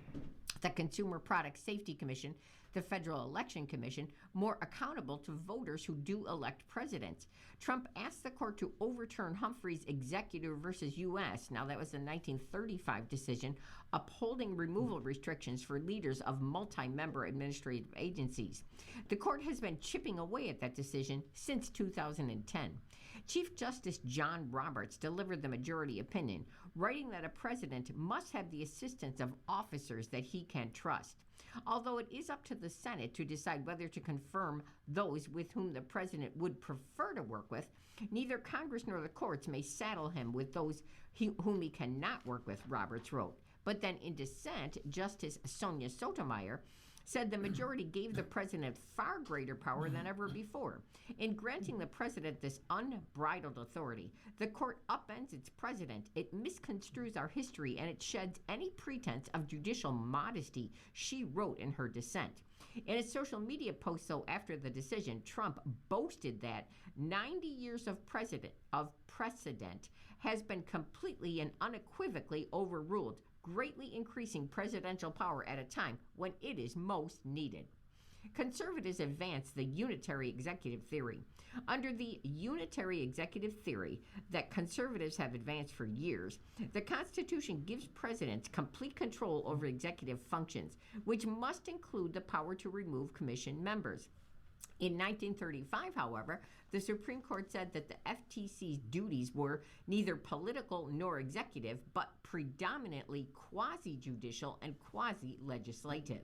[SPEAKER 1] the Consumer Product Safety Commission, the Federal Election Commission, more accountable to voters who do elect presidents. Trump asked the court to overturn Humphrey's Executive versus U.S. Now, that was a 1935 decision upholding removal restrictions for leaders of multi-member administrative agencies. The court has been chipping away at that decision since 2010. Chief Justice John Roberts delivered the majority opinion, writing that a president must have the assistance of officers that he can trust. Although it is up to the Senate to decide whether to confirm those with whom the president would prefer to work with, neither Congress nor the courts may saddle him with those whom he cannot work with, Roberts wrote. But then in dissent, Justice Sonia Sotomayor said the majority gave the president far greater power than ever before. In granting the president this unbridled authority, the court upends its president, it misconstrues our history, and it sheds any pretense of judicial modesty, she wrote in her dissent. In a social media post, though, after the decision, Trump boasted that 90 years of precedent has been completely and unequivocally overruled, greatly increasing presidential power at a time when it is most needed. Conservatives advance the unitary executive theory. Under the unitary executive theory that conservatives have advanced for years, the Constitution gives presidents complete control over executive functions, which must include the power to remove commission members. In 1935, however, the Supreme Court said that the FTC's duties were neither political nor executive, but predominantly quasi-judicial and quasi-legislative.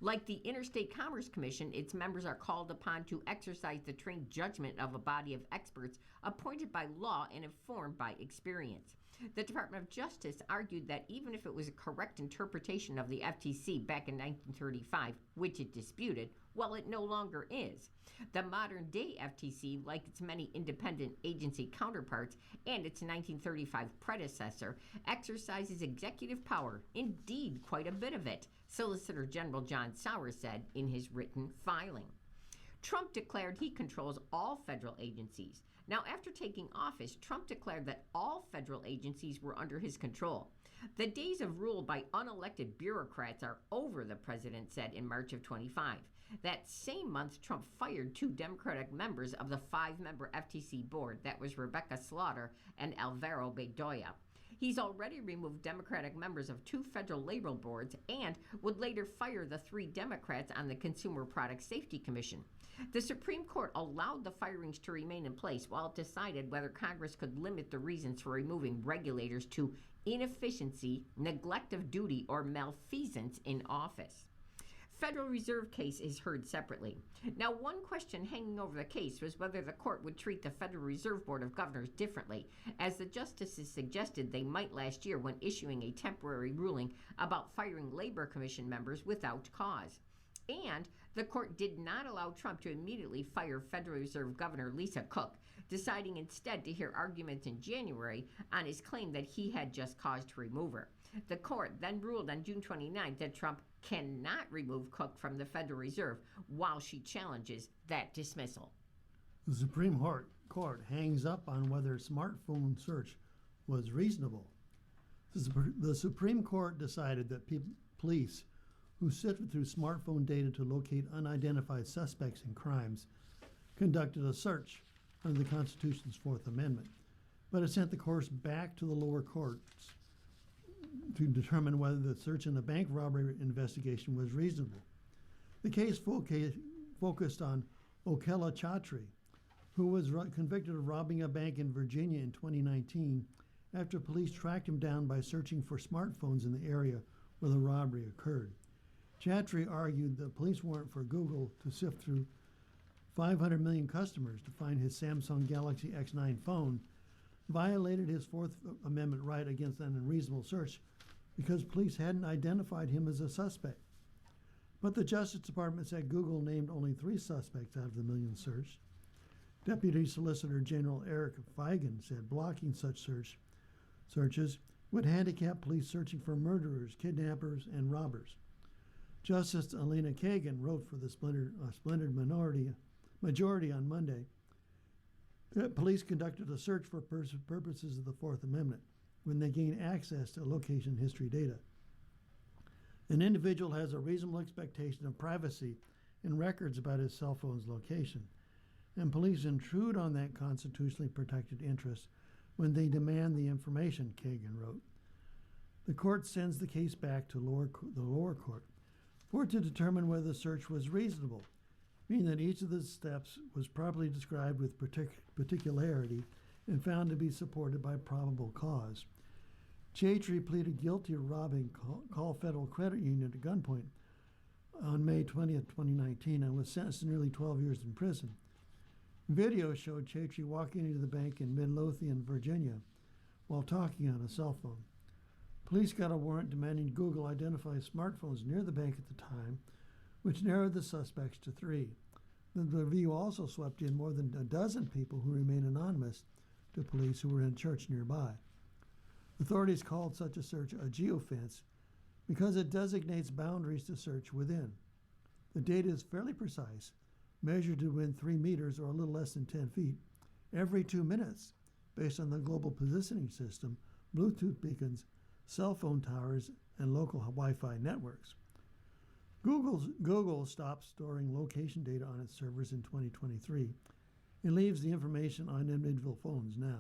[SPEAKER 1] Like the Interstate Commerce Commission, its members are called upon to exercise the trained judgment of a body of experts appointed by law and informed by experience. The Department of Justice argued that even if it was a correct interpretation of the FTC back in 1935, which it disputed, well, it no longer is. The modern-day FTC, like its many independent agency counterparts and its 1935 predecessor, exercises executive power, indeed quite a bit of it, Solicitor General John Sowers said in his written filing. Trump declared he controls all federal agencies. Now, after taking office, Trump declared that all federal agencies were under his control. The days of rule by unelected bureaucrats are over, the president said in March of 25. That same month, Trump fired 2 Democratic members of the 5-member FTC board. That was Rebecca Slaughter and Alvaro Bedoya. He's already removed Democratic members of 2 federal labor boards and would later fire the 3 Democrats on the Consumer Product Safety Commission. The Supreme Court allowed the firings to remain in place while it decided whether Congress could limit the reasons for removing regulators to inefficiency, neglect of duty, or malfeasance in office. Federal Reserve case is heard separately. Now, one question hanging over the case was whether the court would treat the Federal Reserve Board of Governors differently, as the justices suggested they might last year when issuing a temporary ruling about firing Labor Commission members without cause. And the court did not allow Trump to immediately fire Federal Reserve Governor Lisa Cook, deciding instead to hear arguments in January on his claim that he had just cause to remove her. The court then ruled on June 29th that Trump cannot remove Cook from the Federal Reserve while she challenges that dismissal.
[SPEAKER 2] The Supreme Court hangs up on whether smartphone search was reasonable. The Supreme Court decided that police who sifted through smartphone data to locate unidentified suspects in crimes conducted a search under the Constitution's Fourth Amendment, but it sent the course back to the lower courts to determine whether the search in the bank robbery investigation was reasonable. The case focused on Okela Chaudhry, who was convicted of robbing a bank in Virginia in 2019 after police tracked him down by searching for smartphones in the area where the robbery occurred. Chattree argued the police warrant for Google to sift through 500 million customers to find his Samsung Galaxy X9 phone violated his Fourth Amendment right against an unreasonable search because police hadn't identified him as a suspect. But the Justice Department said Google named only 3 suspects out of the million searched. Deputy Solicitor General Eric Feigen said blocking such searches would handicap police searching for murderers, kidnappers, and robbers. Justice Elena Kagan wrote for the splintered majority on Monday that police conducted a search for purposes of the Fourth Amendment when they gain access to location history data. An individual has a reasonable expectation of privacy in records about his cell phone's location, and police intrude on that constitutionally protected interest when they demand the information, Kagan wrote. The court sends the case back to the lower court for it to determine whether the search was reasonable, meaning that each of the steps was properly described with particularity and found to be supported by probable cause. Chattree pleaded guilty of robbing Call Federal Credit Union at gunpoint on May 20th, 2019, and was sentenced to nearly 12 years in prison. Video showed Chattree walking into the bank in Midlothian, Virginia, while talking on a cell phone. Police got a warrant demanding Google identify smartphones near the bank at the time, which narrowed the suspects to 3. The review also swept in more than a dozen people who remain anonymous to police who were in church nearby. Authorities called such a search a geofence because it designates boundaries to search within. The data is fairly precise, measured to within 3 meters or a little less than 10 feet every 2 minutes, based on the global positioning system, Bluetooth beacons, cell phone towers, and local Wi-Fi networks. Google stopped storing location data on its servers in 2023 and leaves the information on individual phones now.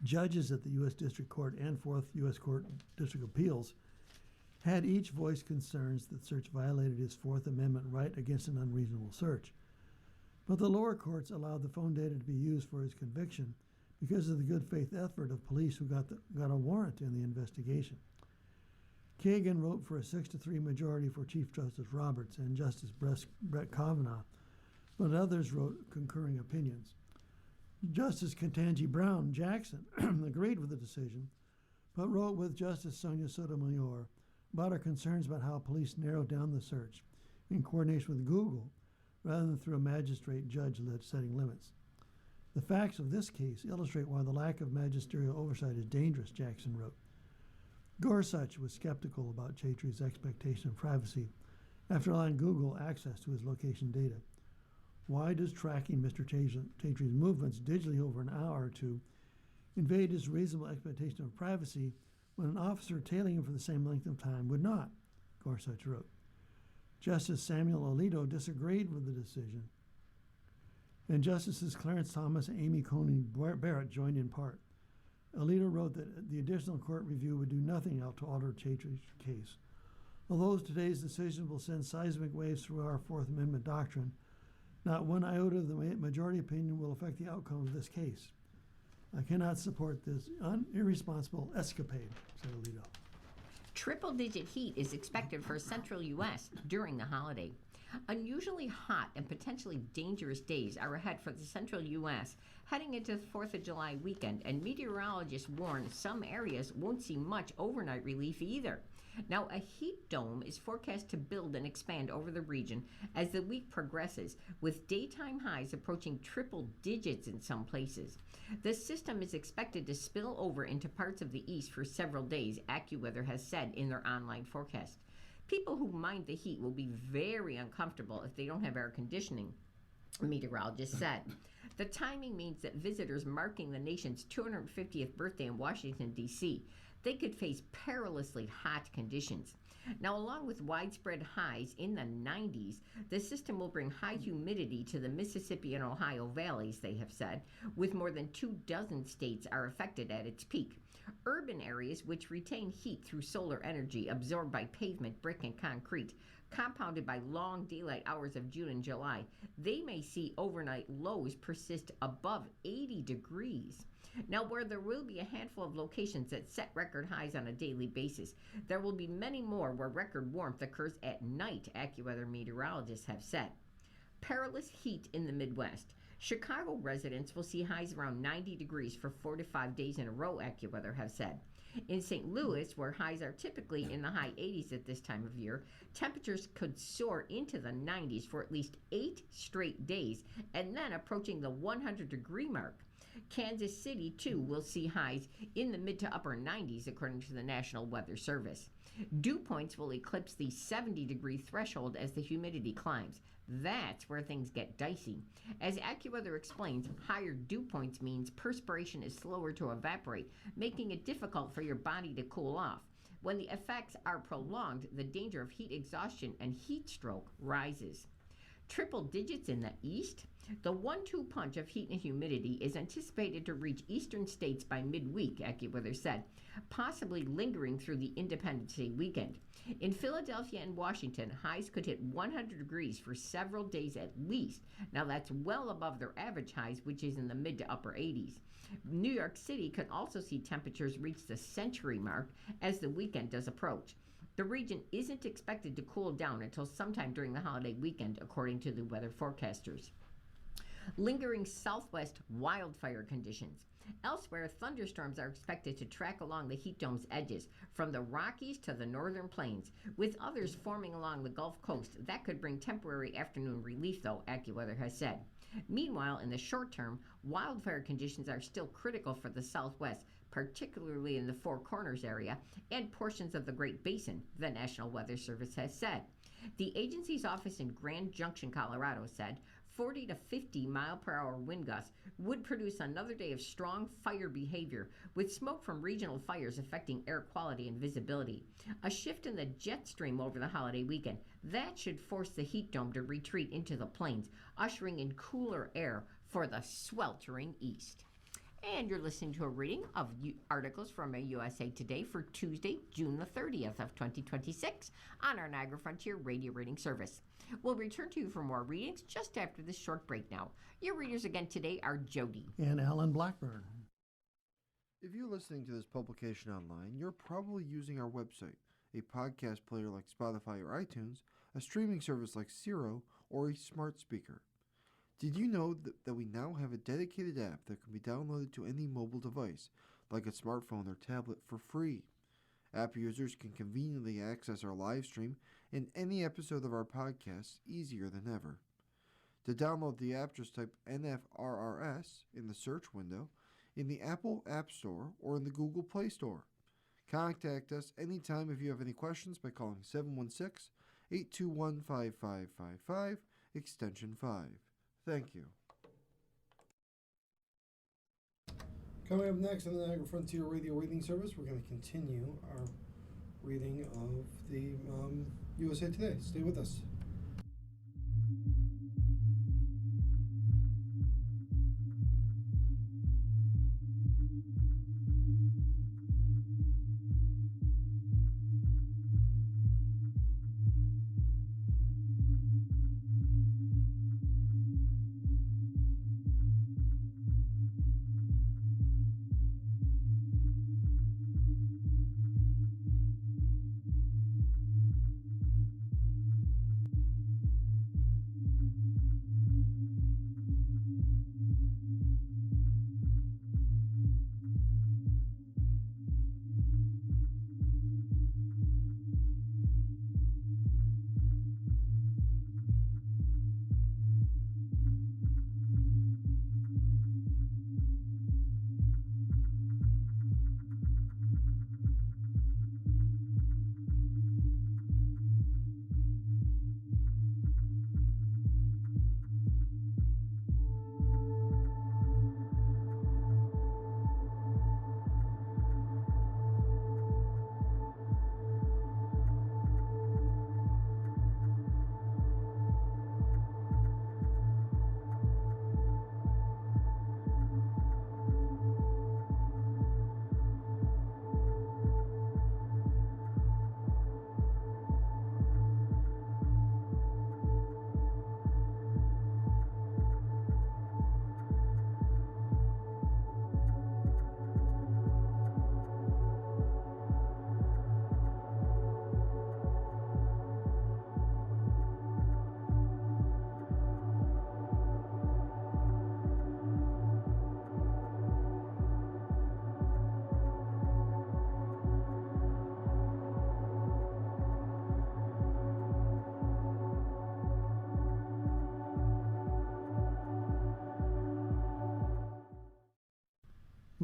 [SPEAKER 2] Judges at the U.S. District Court and 4th U.S. Court District Appeals had each voiced concerns that search violated his Fourth Amendment right against an unreasonable search. But the lower courts allowed the phone data to be used for his conviction because of the good faith effort of police who got a warrant in the investigation. Kagan wrote for a 6-3 majority for Chief Justice Roberts and Justice Brett Kavanaugh, but others wrote concurring opinions. Justice Ketanji Brown Jackson agreed with the decision, but wrote with Justice Sonia Sotomayor about her concerns about how police narrowed down the search in coordination with Google rather than through a magistrate judge setting limits. The facts of this case illustrate why the lack of magisterial oversight is dangerous, Jackson wrote. Gorsuch was skeptical about Chattree's expectation of privacy after allowing Google access to his location data. Why does tracking Mr. Chatree's movements digitally over an hour or two invade his reasonable expectation of privacy when an officer tailing him for the same length of time would not? Gorsuch wrote. Justice Samuel Alito disagreed with the decision, and Justices Clarence Thomas and Amy Coney Barrett joined in part. Alito wrote that the additional court review would do nothing to alter Chatree's case. Although today's decision will send seismic waves through our Fourth Amendment doctrine, not one iota of the majority opinion will affect the outcome of this case. I cannot support this irresponsible escapade, said Alito.
[SPEAKER 1] Triple-digit heat is expected for central U.S. during the holiday. Unusually hot and potentially dangerous days are ahead for the central U.S. heading into the 4th of July weekend, and meteorologists warn some areas won't see much overnight relief either. Now, a heat dome is forecast to build and expand over the region as the week progresses, with daytime highs approaching triple digits in some places. The system is expected to spill over into parts of the east for several days, AccuWeather has said in their online forecast. People who mind the heat will be very uncomfortable if they don't have air conditioning, meteorologists said. The timing means that visitors marking the nation's 250th birthday in Washington, D.C., they could face perilously hot conditions. Now, along with widespread highs in the 90s, the system will bring high humidity to the Mississippi and Ohio valleys, they have said, with more than 24 states are affected at its peak. Urban areas which retain heat through solar energy absorbed by pavement, brick, and concrete, compounded by long daylight hours of June and July, they may see overnight lows persist above 80 degrees. Now, where there will be a handful of locations that set record highs on a daily basis, there will be many more where record warmth occurs at night, AccuWeather meteorologists have said. Perilous heat in the Midwest. Chicago residents will see highs around 90 degrees for 4 to 5 days in a row, AccuWeather have said. In St. Louis, where highs are typically in the high 80s at this time of year, temperatures could soar into the 90s for at least 8 straight days and then approaching the 100-degree mark. Kansas City, too, will see highs in the mid to upper 90s, according to the National Weather Service. Dew points will eclipse the 70-degree threshold as the humidity climbs. That's where things get dicey. As AccuWeather explains, higher dew points means perspiration is slower to evaporate, making it difficult for your body to cool off. When the effects are prolonged, the danger of heat exhaustion and heat stroke rises. Triple digits in the east? The 1-2 punch of heat and humidity is anticipated to reach eastern states by midweek, AccuWeather said, possibly lingering through the Independence Day weekend. In Philadelphia and Washington, highs could hit 100 degrees for several days at least. Now that's well above their average highs, which is in the mid to upper 80s. New York City could also see temperatures reach the century mark as the weekend does approach. The region isn't expected to cool down until sometime during the holiday weekend, according to the weather forecasters. Lingering southwest wildfire conditions. Elsewhere, thunderstorms are expected to track along the heat dome's edges, from the Rockies to the northern plains, with others forming along the Gulf Coast. That could bring temporary afternoon relief, though, AccuWeather has said. Meanwhile, in the short term, wildfire conditions are still critical for the Southwest, particularly in the Four Corners area and portions of the Great Basin, the National Weather Service has said. The agency's office in Grand Junction, Colorado said 40 to 50 mile-per-hour wind gusts would produce another day of strong fire behavior, with smoke from regional fires affecting air quality and visibility. A shift in the jet stream over the holiday weekend, that should force the heat dome to retreat into the plains, ushering in cooler air for the sweltering east. And you're listening to a reading of articles from USA Today for Tuesday, June the 30th of 2026 on our Niagara Frontier Radio Reading Service. We'll return to you for more readings just after this short break now. Your readers again today are Jody
[SPEAKER 2] and Alan Blackburn.
[SPEAKER 3] If you're listening to this publication online, you're probably using our website, a podcast player like Spotify or iTunes, a streaming service like Siro, or a smart speaker. Did you know that we now have a dedicated app that can be downloaded to any mobile device, like a smartphone or tablet, for free? App users can conveniently access our live stream and any episode of our podcast easier than ever. To download the app, just type NFRRS in the search window in the Apple App Store or in the Google Play Store. Contact us anytime if you have any questions by calling 716-821-5555, extension 5. Thank you.
[SPEAKER 4] Coming up next on the Niagara Frontier Radio Reading Service, we're going to continue our reading of the USA Today. Stay with us.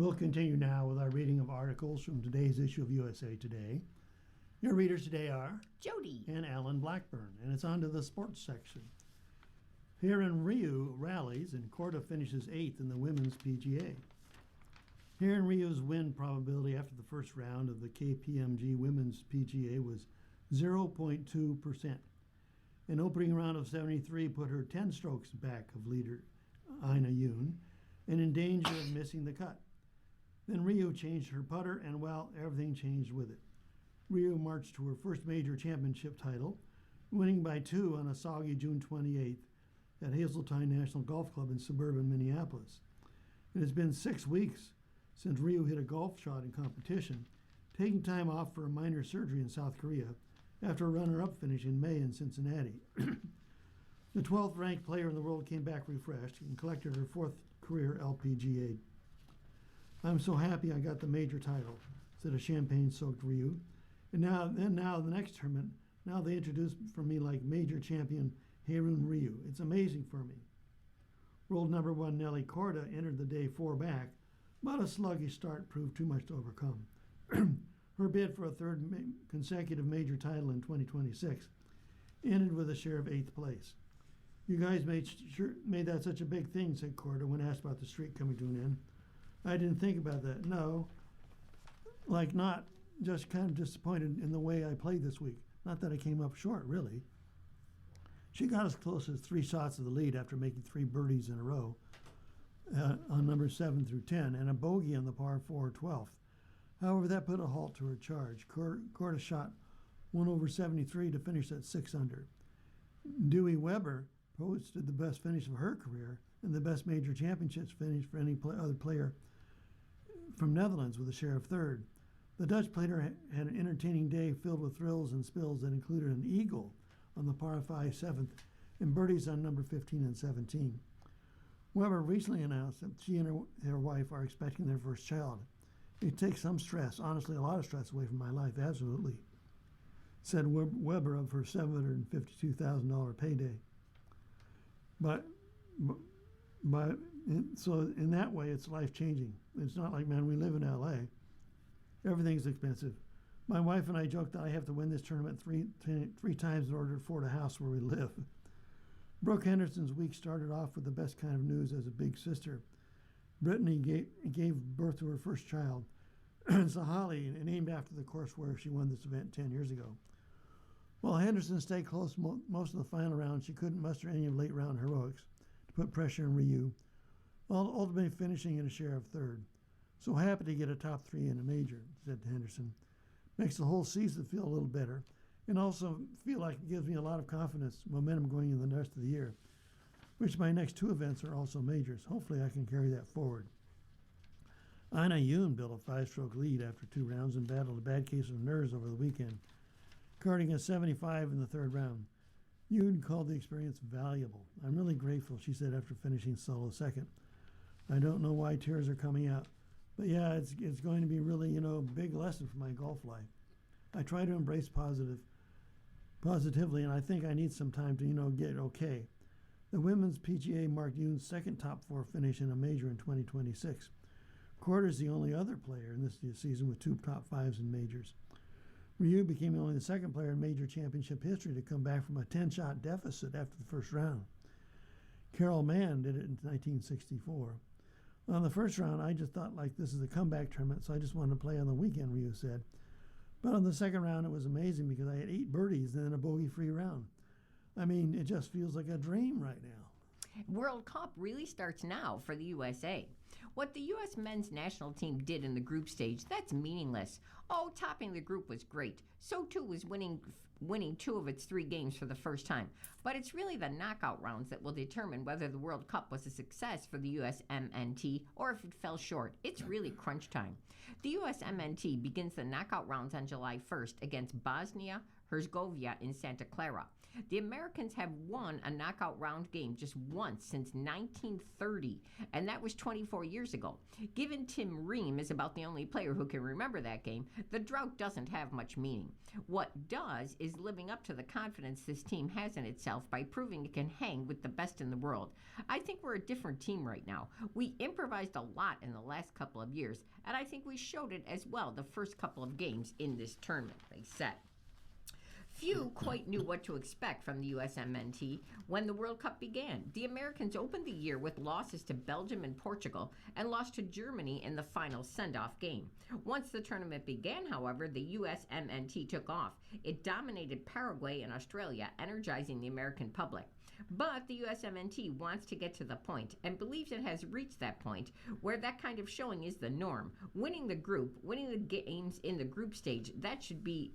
[SPEAKER 2] We'll continue now with our reading of articles from today's issue of USA Today. Your readers today are
[SPEAKER 1] Jody.
[SPEAKER 2] and Alan Blackburn, and it's on to the sports section. Here in Rio rallies, and Korda finishes 8th in the women's PGA. Here in Rio's win probability after the first round of the KPMG Women's PGA was 0.2%. An opening round of 73 put her 10 strokes back of leader Ina Yoon and in danger of missing the cut. Then Rio changed her putter, and well, everything changed with it. Rio marched to her first major championship title, winning by 2 on a soggy June 28th at Hazeltine National Golf Club in suburban Minneapolis. It has been 6 weeks since Rio hit a golf shot in competition, taking time off for a minor surgery in South Korea after a runner-up finish in May in Cincinnati. The 12th ranked player in the world came back refreshed and collected her 4th career LPGA. I'm so happy I got the major title, said a champagne-soaked Ryu. And now the next tournament, now they introduced for me like major champion Haerun Ryu. It's amazing for me. World number 1 Nelly Korda entered the day 4 back, but a sluggish start proved too much to overcome. Her bid for a third consecutive major title in 2026 ended with a share of 8th place. You guys made that such a big thing, said Korda when asked about the streak coming to an end. I didn't think about that. No, like not, just kind of disappointed in the way I played this week. Not that I came up short, really. She got as close as 3 shots of the lead after making 3 birdies in a row on numbers 7 through 10 and a bogey on the par 4 12th. However, that put a halt to her charge. Korda shot 1 over 73 to finish at 6 under. Dewey Weber posted the best finish of her career and the best major championships finish for any other player from Netherlands with a share of 3rd. The Dutch player had an entertaining day filled with thrills and spills that included an eagle on the par 5 7th and birdies on number 15 and 17. Weber recently announced that she and her wife are expecting their first child. It takes some stress, honestly a lot of stress away from my life, absolutely, said Weber of her $752,000 payday. So in that way, it's life-changing. It's not like, man, we live in L.A. Everything's expensive. My wife and I joke that I have to win this tournament three times in order to afford a house where we live. Brooke Henderson's week started off with the best kind of news as a big sister. Brittany gave birth to her first child, Sahali, named after the course where she won this event 10 years ago. While Henderson stayed close most of the final round, she couldn't muster any of late round heroics to put pressure on Ryu, ultimately finishing in a share of 3rd. So happy to get a top 3 in a major, said Henderson. Makes the whole season feel a little better, and also feel like it gives me a lot of confidence, momentum going in the rest of the year, which my next 2 events are also majors. Hopefully I can carry that forward. Ina Yoon built a 5-stroke lead after 2 rounds and battled a bad case of nerves over the weekend, carding a 75 in the 3rd round. Yoon called the experience valuable. I'm really grateful, she said after finishing solo 2nd. I don't know why tears are coming out, but yeah, it's going to be really, a big lesson for my golf life. I try to embrace positively, and I think I need some time to, get okay. The women's PGA marked Yoon's 2nd top 4 finish in a major in 2026. Korda is the only other player in this season with 2 top 5s in majors. Ryu became only the 2nd player in major championship history to come back from a 10-shot deficit after the first round. Carol Mann did it in 1964. On the first round, I just thought, this is a comeback tournament, so I just wanted to play on the weekend, Ryu said. But on the 2nd round, it was amazing because I had 8 birdies and then a bogey-free round. I mean, it just feels like a dream right now.
[SPEAKER 1] World Cup really starts now for the USA. What the U.S. men's national team did in the group stage, that's meaningless. Oh, topping the group was great. So too was winning 2 of its 3 games for the first time. But it's really the knockout rounds that will determine whether the World Cup was a success for the USMNT or if it fell short. It's really crunch time. The USMNT begins the knockout rounds on July 1st against Bosnia Herzegovina in Santa Clara. The Americans have won a knockout round game just once since 1930, and that was 24 years ago. Given Tim Ream is about the only player who can remember that game, The drought doesn't have much meaning. What does is living up to the confidence this team has in itself by proving it can hang with the best in the world. I think we're a different team right now. We improvised a lot in the last couple of years, and I think we showed it as well the first couple of games in this tournament, they said. Few quite knew what to expect from the USMNT when the World Cup began. The Americans opened the year with losses to Belgium and Portugal and lost to Germany in the final send-off game. Once the tournament began, however, the USMNT took off. It dominated Paraguay and Australia, energizing the American public. But the USMNT wants to get to the point and believes it has reached that point where that kind of showing is the norm. Winning the games in the group stage, that should be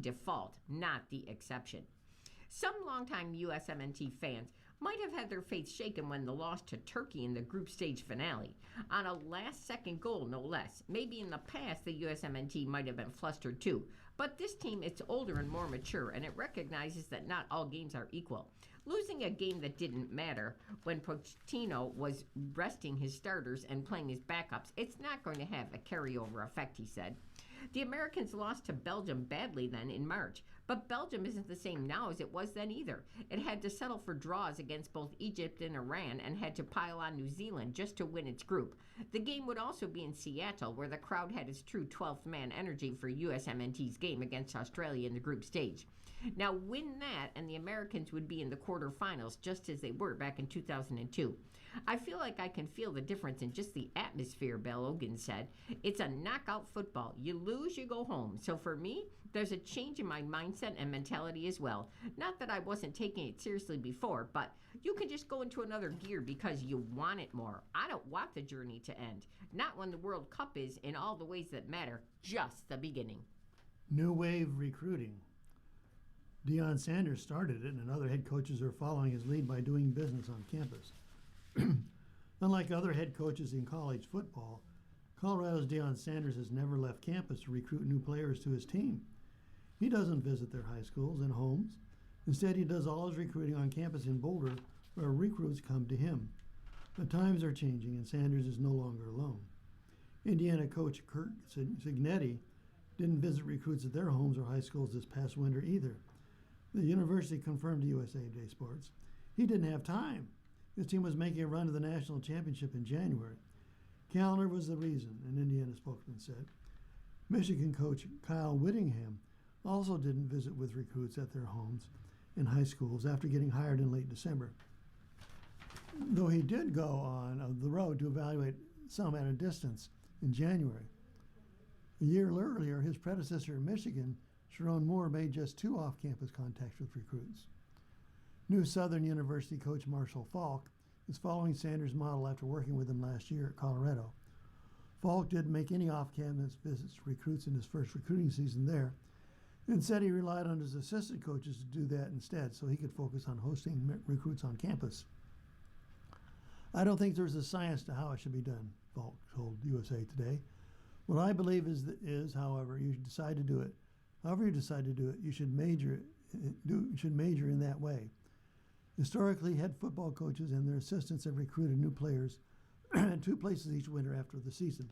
[SPEAKER 1] default, not the exception. Some longtime USMNT fans might have had their faith shaken when the loss to Turkey in the group stage finale, on a last-second goal, no less. Maybe in the past the USMNT might have been flustered too, but this team is older and more mature, and it recognizes that not all games are equal. Losing a game that didn't matter when Pochettino was resting his starters and playing his backups, it's not going to have a carryover effect, he said. The Americans lost to Belgium badly then in March, but Belgium isn't the same now as it was then either. It had to settle for draws against both Egypt and Iran and had to pile on New Zealand just to win its group. The game would also be in Seattle, where the crowd had its true 12th man energy for USMNT's game against Australia in the group stage. Now win that and the Americans would be in the quarterfinals just as they were back in 2002. I feel like I can feel the difference in just the atmosphere, Balogun said. It's a knockout football. You lose, you go home. So for me, there's a change in my mindset and mentality as well. Not that I wasn't taking it seriously before, but you can just go into another gear because you want it more. I don't want the journey to end. Not when the World Cup is, in all the ways that matter, just the beginning.
[SPEAKER 2] New wave recruiting. Deion Sanders started it, and other head coaches are following his lead by doing business on campus. Unlike other head coaches in college football, Colorado's Deion Sanders has never left campus to recruit new players to his team. He doesn't visit their high schools and homes. Instead, he does all his recruiting on campus in Boulder, where recruits come to him. But times are changing, and Sanders is no longer alone. Indiana coach Kurt Cignetti didn't visit recruits at their homes or high schools this past winter either. The university confirmed to USA Today Sports he didn't have time. His team was making a run to the national championship in January. Calendar was the reason, an Indiana spokesman said. Michigan coach Kyle Whittingham also didn't visit with recruits at their homes and high schools after getting hired in late December, though he did go on the road to evaluate some at a distance in January. A year earlier, his predecessor in Michigan, Sharon Moore, made just 2 off-campus contacts with recruits. New Southern University coach Marshall Falk is following Sanders' model after working with him last year at Colorado. Falk didn't make any off-campus visits to recruits in his first recruiting season there, and said he relied on his assistant coaches to do that instead so he could focus on hosting recruits on campus. I don't think there's a science to how it should be done, Falk told USA Today. What I believe is, however, you decide to do it. However you decide to do it, you should major in that way. Historically, head football coaches and their assistants have recruited new players at 2 places each winter after the season,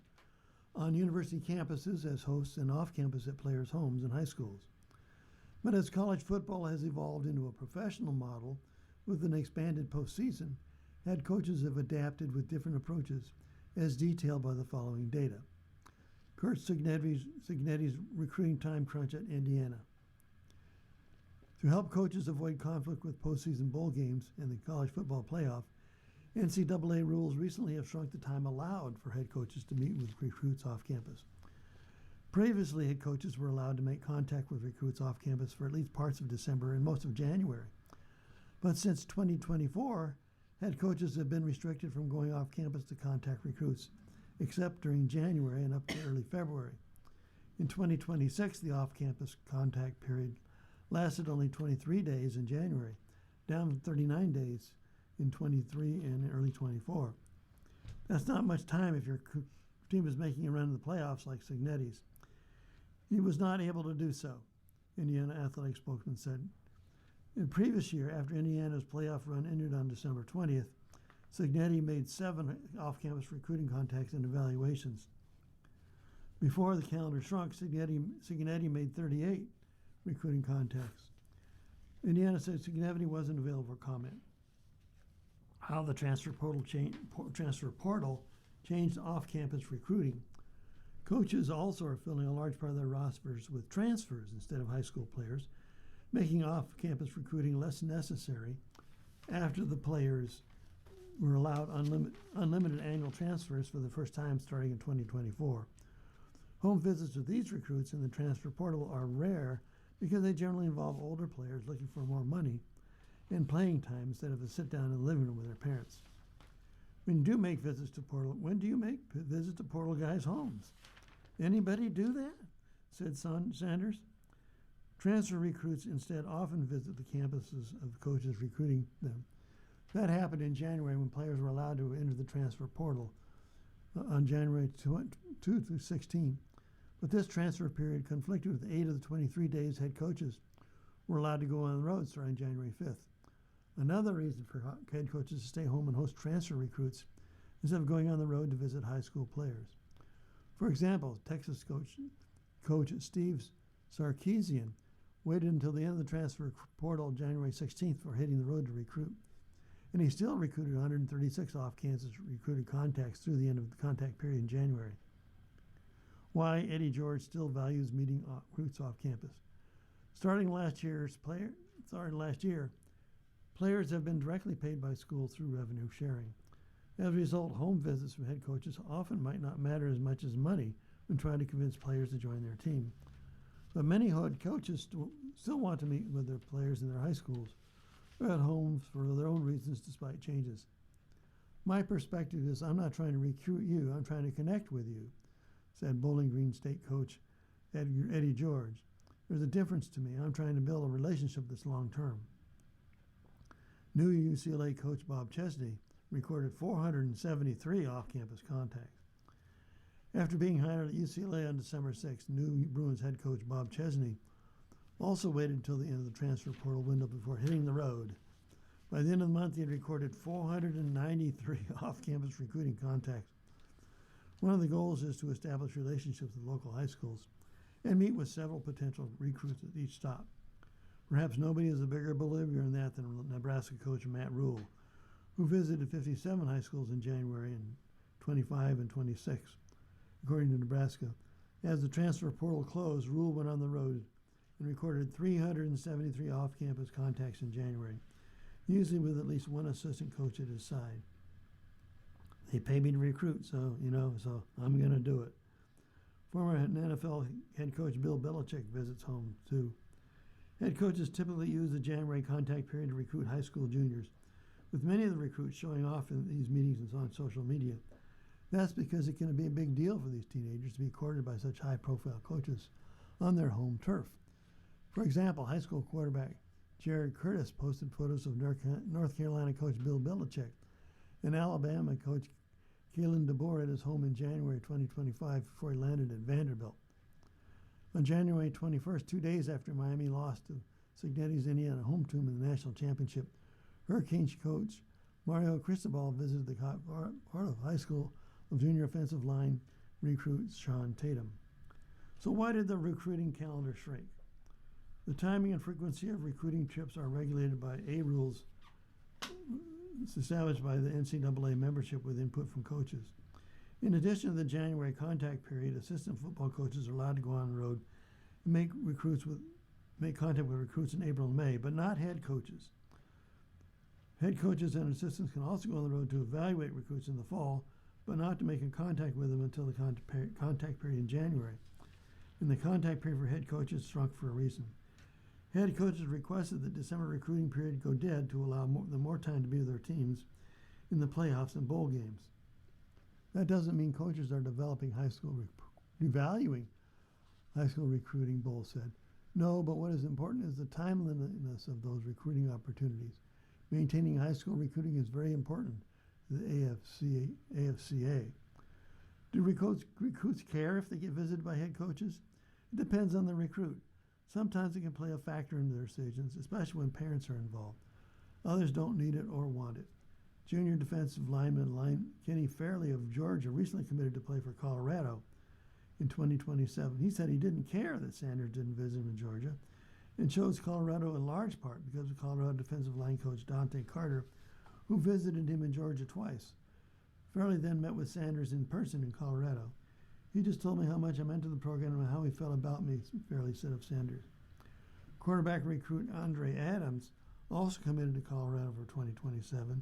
[SPEAKER 2] on university campuses as hosts and off-campus at players' homes and high schools. But as college football has evolved into a professional model with an expanded postseason, head coaches have adapted with different approaches, as detailed by the following data. Kurt Cignetti's recruiting time crunch at Indiana. To help coaches avoid conflict with postseason bowl games and the college football playoff, NCAA rules recently have shrunk the time allowed for head coaches to meet with recruits off campus. Previously, head coaches were allowed to make contact with recruits off campus for at least parts of December and most of January. But since 2024, head coaches have been restricted from going off campus to contact recruits, except during January and up to early February. In 2026, the off-campus contact period lasted only 23 days in January, down from 39 days in 23 and early 24. That's not much time if your team is making a run in the playoffs like Cignetti's. He was not able to do so, Indiana athletic spokesman said. In the previous year, after Indiana's playoff run ended on December 20th, Cignetti made 7 off-campus recruiting contacts and evaluations. Before the calendar shrunk, Signetti made 38 recruiting contacts. Indiana said Signetti wasn't available for comment. How the transfer portal changed off-campus recruiting. Coaches also are filling a large part of their rosters with transfers instead of high school players, making off-campus recruiting less necessary after the players were allowed unlimited annual transfers for the first time starting in 2024. Home visits with these recruits in the transfer portal are rare because they generally involve older players looking for more money and playing time instead of a sit down in the living room with their parents. When you do make visits to portal, when do you make visits to portal guys' homes? Anybody do that? Said Sanders. Transfer recruits instead often visit the campuses of coaches recruiting them. That happened in January when players were allowed to enter the transfer portal on January 2 through 16. But this transfer period conflicted with 8 of the 23 days head coaches were allowed to go on the road starting January 5th. Another reason for head coaches to stay home and host transfer recruits instead of going on the road to visit high school players. For example, Texas coach Steve Sarkisian waited until the end of the transfer portal January 16th for hitting the road to recruit. And he still recruited 136 off-campus recruited contacts through the end of the contact period in January. Why Eddie George still values meeting recruits off campus. Starting last year, players have been directly paid by schools through revenue sharing. As a result, home visits from head coaches often might not matter as much as money when trying to convince players to join their team. But many head coaches still want to meet with their players in their high schools or at homes for their own reasons despite changes. My perspective is I'm not trying to recruit you, I'm trying to connect with you, said Bowling Green State coach Eddie George. There's a difference to me. I'm trying to build a relationship that's long-term. New UCLA coach Bob Chesney recorded 473 off-campus contacts. After being hired at UCLA on December 6th, new Bruins head coach Bob Chesney also waited until the end of the transfer portal window before hitting the road. By the end of the month, he had recorded 493 off-campus recruiting contacts. One of the goals is to establish relationships with local high schools and meet with several potential recruits at each stop. Perhaps nobody is a bigger believer in that than Nebraska coach Matt Rule, who visited 57 high schools in January and 25 and 26. According to Nebraska, as the transfer portal closed, Rule went on the road and recorded 373 off-campus contacts in January, usually with at least one assistant coach at his side. They pay me to recruit, so I'm going to do it. Former NFL head coach Bill Belichick visits home, too. Head coaches typically use the January contact period to recruit high school juniors, with many of the recruits showing off in these meetings and on social media. That's because it can be a big deal for these teenagers to be courted by such high-profile coaches on their home turf. For example, high school quarterback Jared Curtis posted photos of North Carolina coach Bill Belichick and Alabama coach Kalen DeBoer at his home in January 2025 before he landed at Vanderbilt. On January 21st, 2 days after Miami lost to Signetti's Indiana home team in the national championship, Hurricanes coach Mario Cristobal visited the part of high school of junior offensive line recruit Sean Tatum. So why did the recruiting calendar shrink? The timing and frequency of recruiting trips are regulated by rules established by the NCAA membership with input from coaches. In addition to the January contact period, assistant football coaches are allowed to go on the road and make contact with recruits in April and May, but not head coaches. Head coaches and assistants can also go on the road to evaluate recruits in the fall, but not to make a contact with them until the contact period in January. And the contact period for head coaches shrunk for a reason. Head coaches requested that December recruiting period go dead to allow them more time to be with their teams in the playoffs and bowl games. That doesn't mean coaches are devaluing high school recruiting, Bull said. No, but what is important is the timeliness of those recruiting opportunities. Maintaining high school recruiting is very important to the AFCA. Do recruits care if they get visited by head coaches? It depends on the recruit. Sometimes it can play a factor in their decisions, especially when parents are involved. Others don't need it or want it. Junior defensive lineman Kenny Fairley of Georgia recently committed to play for Colorado in 2027. He said he didn't care that Sanders didn't visit him in Georgia and chose Colorado in large part because of Colorado defensive line coach Dante Carter, who visited him in Georgia twice. Farley then met with Sanders in person in Colorado. He just told me how much I meant to the program and how he felt about me, Farley said of Sanders. Quarterback recruit Andre Adams also committed to Colorado for 2027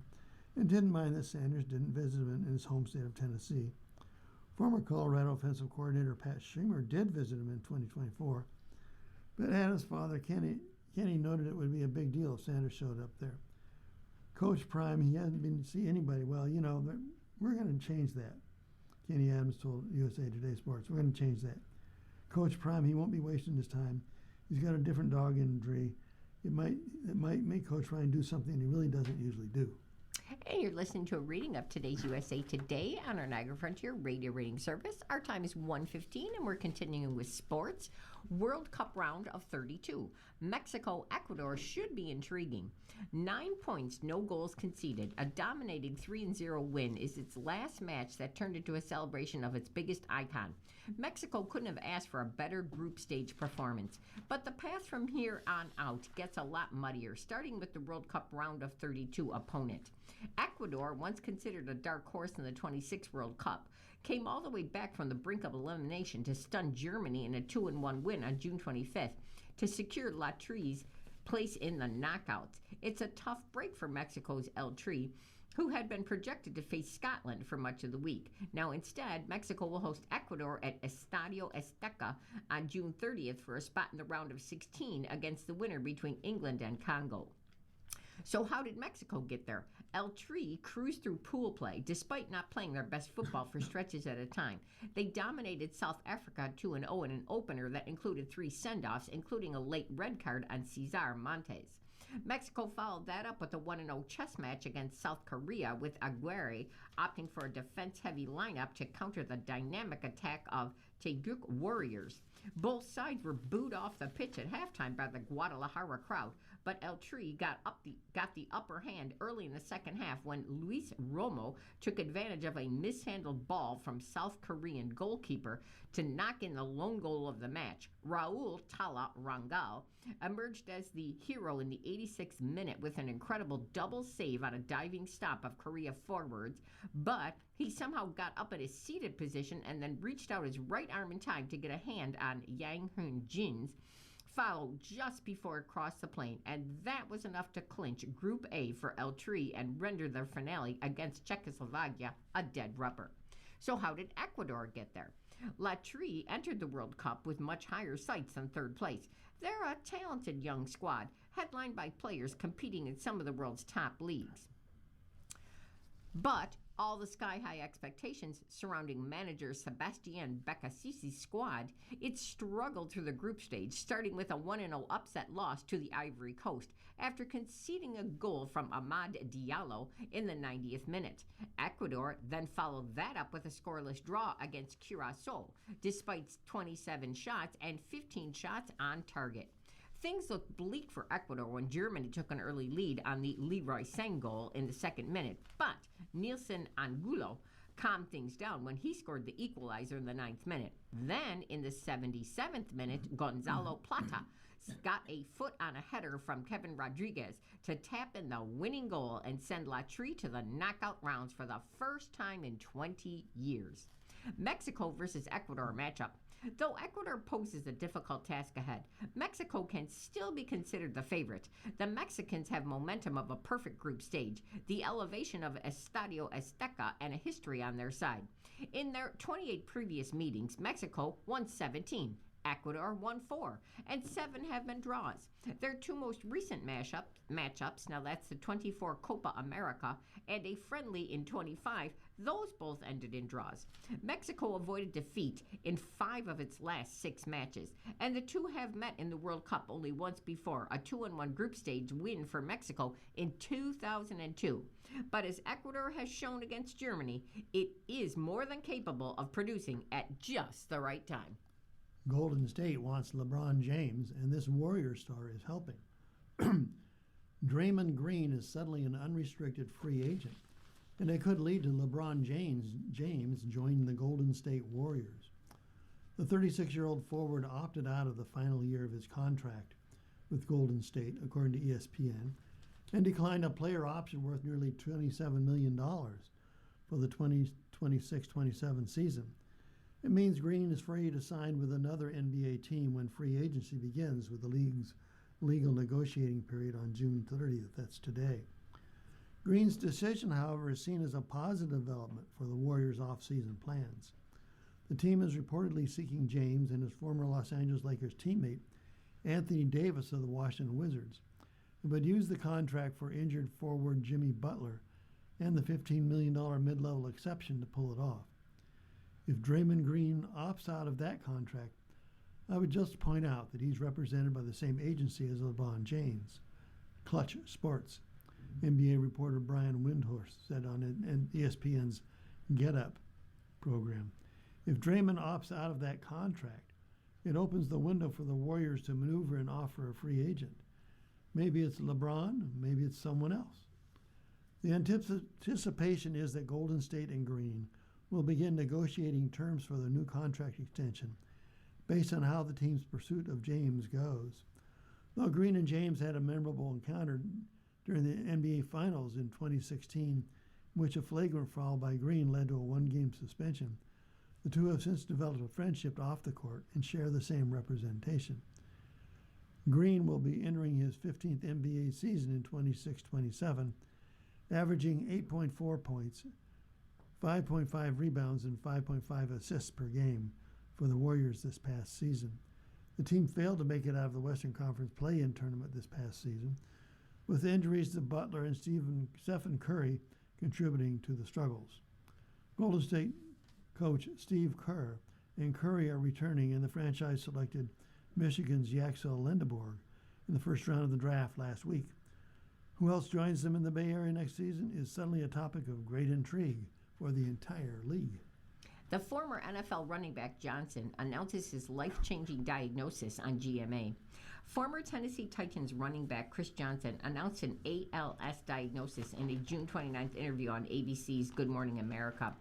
[SPEAKER 2] and didn't mind that Sanders didn't visit him in his home state of Tennessee. Former Colorado offensive coordinator Pat Shurmur did visit him in 2024, but Adams' father, Kenny noted it would be a big deal if Sanders showed up there. Coach Prime, he hasn't been to see anybody. Well, we're going to change that. Kenny Adams told USA Today Sports, we're going to change that. Coach Prime, he won't be wasting his time. He's got a different dog in Dre. It might make Coach Ryan do something he really doesn't usually do.
[SPEAKER 1] And you're listening to a reading of today's USA Today on our Niagara Frontier radio reading service. Our time is 1:15, and we're continuing with sports. World Cup round of 32. Mexico, Ecuador should be intriguing. 9 points, no goals conceded. A dominating 3-0 win is its last match that turned into a celebration of its biggest icon. Mexico couldn't have asked for a better group stage performance. But the path from here on out gets a lot muddier, starting with the World Cup round of 32 opponent. Ecuador, once considered a dark horse in the 26 World Cup, came all the way back from the brink of elimination to stun Germany in a 2-1 win on June 25th to secure La Tri's place in the knockouts. It's a tough break for Mexico's El Tri, who had been projected to face Scotland for much of the week. Now instead, Mexico will host Ecuador at Estadio Azteca on June 30th for a spot in the round of 16 against the winner between England and Congo. So how did Mexico get there? El Tri cruised through pool play despite not playing their best football for stretches at a time. They dominated South Africa 2-0 in an opener that included 3 send-offs, including a late red card on Cesar Montes. Mexico followed that up with a 1-0 chess match against South Korea, with Aguirre opting for a defense-heavy lineup to counter the dynamic attack of Taeguk Warriors. Both sides were booed off the pitch at halftime by the Guadalajara crowd, but El Tri got the upper hand early in the second half when Luis Romo took advantage of a mishandled ball from South Korean goalkeeper to knock in the lone goal of the match. Raul Tala Rangal emerged as the hero in the 86th minute with an incredible double save on a diving stop of Korea forwards, but he somehow got up at his seated position and then reached out his right arm in time to get a hand on Yang Hoon Jin's foul just before it crossed the plane, and that was enough to clinch Group A for El Tri and render their finale against Czechoslovakia a dead rubber. So how did Ecuador get there? La Tri entered the World Cup with much higher sights than third place. They're a talented young squad, headlined by players competing in some of the world's top leagues. But all the sky-high expectations surrounding manager Sebastian Becasisi's squad, it struggled through the group stage, starting with a 1-0 upset loss to the Ivory Coast after conceding a goal from Amad Diallo in the 90th minute. Ecuador then followed that up with a scoreless draw against Curaçao, despite 27 shots and 15 shots on target. Things looked bleak for Ecuador when Germany took an early lead on the Leroy Sane goal in the second minute, but Nielsen Angulo calmed things down when he scored the equalizer in the 9th minute. Then, in the 77th minute, Gonzalo Plata got a foot on a header from Kevin Rodriguez to tap in the winning goal and send La Tri to the knockout rounds for the first time in 20 years. Mexico versus Ecuador matchup. Though Ecuador poses a difficult task ahead, Mexico can still be considered the favorite. The Mexicans have momentum of a perfect group stage, the elevation of Estadio Azteca, and a history on their side. In their 28 previous meetings, Mexico won 17. Ecuador won 4, and 7 have been draws. Their 2 most recent matchups, now that's the 24 Copa America and a friendly in 25, those both ended in draws. Mexico avoided defeat in 5 of its last 6 matches, and the 2 have met in the World Cup only once before, a 2-1 group stage win for Mexico in 2002. But as Ecuador has shown against Germany, it is more than capable of producing at just the right time.
[SPEAKER 2] Golden State wants LeBron James, and this Warrior star is helping. Draymond Green is suddenly an unrestricted free agent, and it could lead to LeBron James joining the Golden State Warriors. The 36-year-old forward opted out of the final year of his contract with Golden State, according to ESPN, and declined a player option worth nearly $27 million for the 2026-27 season. It means Green is free to sign with another NBA team when free agency begins, with the league's legal negotiating period on June 30th. That's today. Green's decision, however, is seen as a positive development for the Warriors' off-season plans. The team is reportedly seeking James and his former Los Angeles Lakers teammate, Anthony Davis of the Washington Wizards, but used the contract for injured forward Jimmy Butler and the $15 million mid-level exception to pull it off. If Draymond Green opts out of that contract, I would just point out that he's represented by the same agency as LeBron James, Clutch Sports. NBA reporter Brian Windhorst said on ESPN's Get Up program. If Draymond opts out of that contract, it opens the window for the Warriors to maneuver and offer a free agent. Maybe it's LeBron, maybe it's someone else. The anticipation is that Golden State and Green will begin negotiating terms for the new contract extension based on how the team's pursuit of James goes. Though Green and James had a memorable encounter during the NBA Finals in 2016, in which a flagrant foul by Green led to a one-game suspension, the two have since developed a friendship off the court and share the same representation. Green will be entering his 15th NBA season in 26-27, averaging 8.4 points, 5.5 rebounds, and 5.5 assists per game for the Warriors this past season. The team failed to make it out of the Western Conference play-in tournament this past season, with injuries to Butler and Stephen Curry contributing to the struggles. Golden State coach Steve Kerr and Curry are returning, and the franchise selected Michigan's Yaxel Lendeborg in the first round of the draft last week. Who else joins them in the Bay Area next season is suddenly a topic of great intrigue for the entire league.
[SPEAKER 1] The former NFL running back Johnson announces his life-changing diagnosis on GMA. Former Tennessee Titans running back Chris Johnson announced an ALS diagnosis in a June 29th interview on ABC's Good Morning America.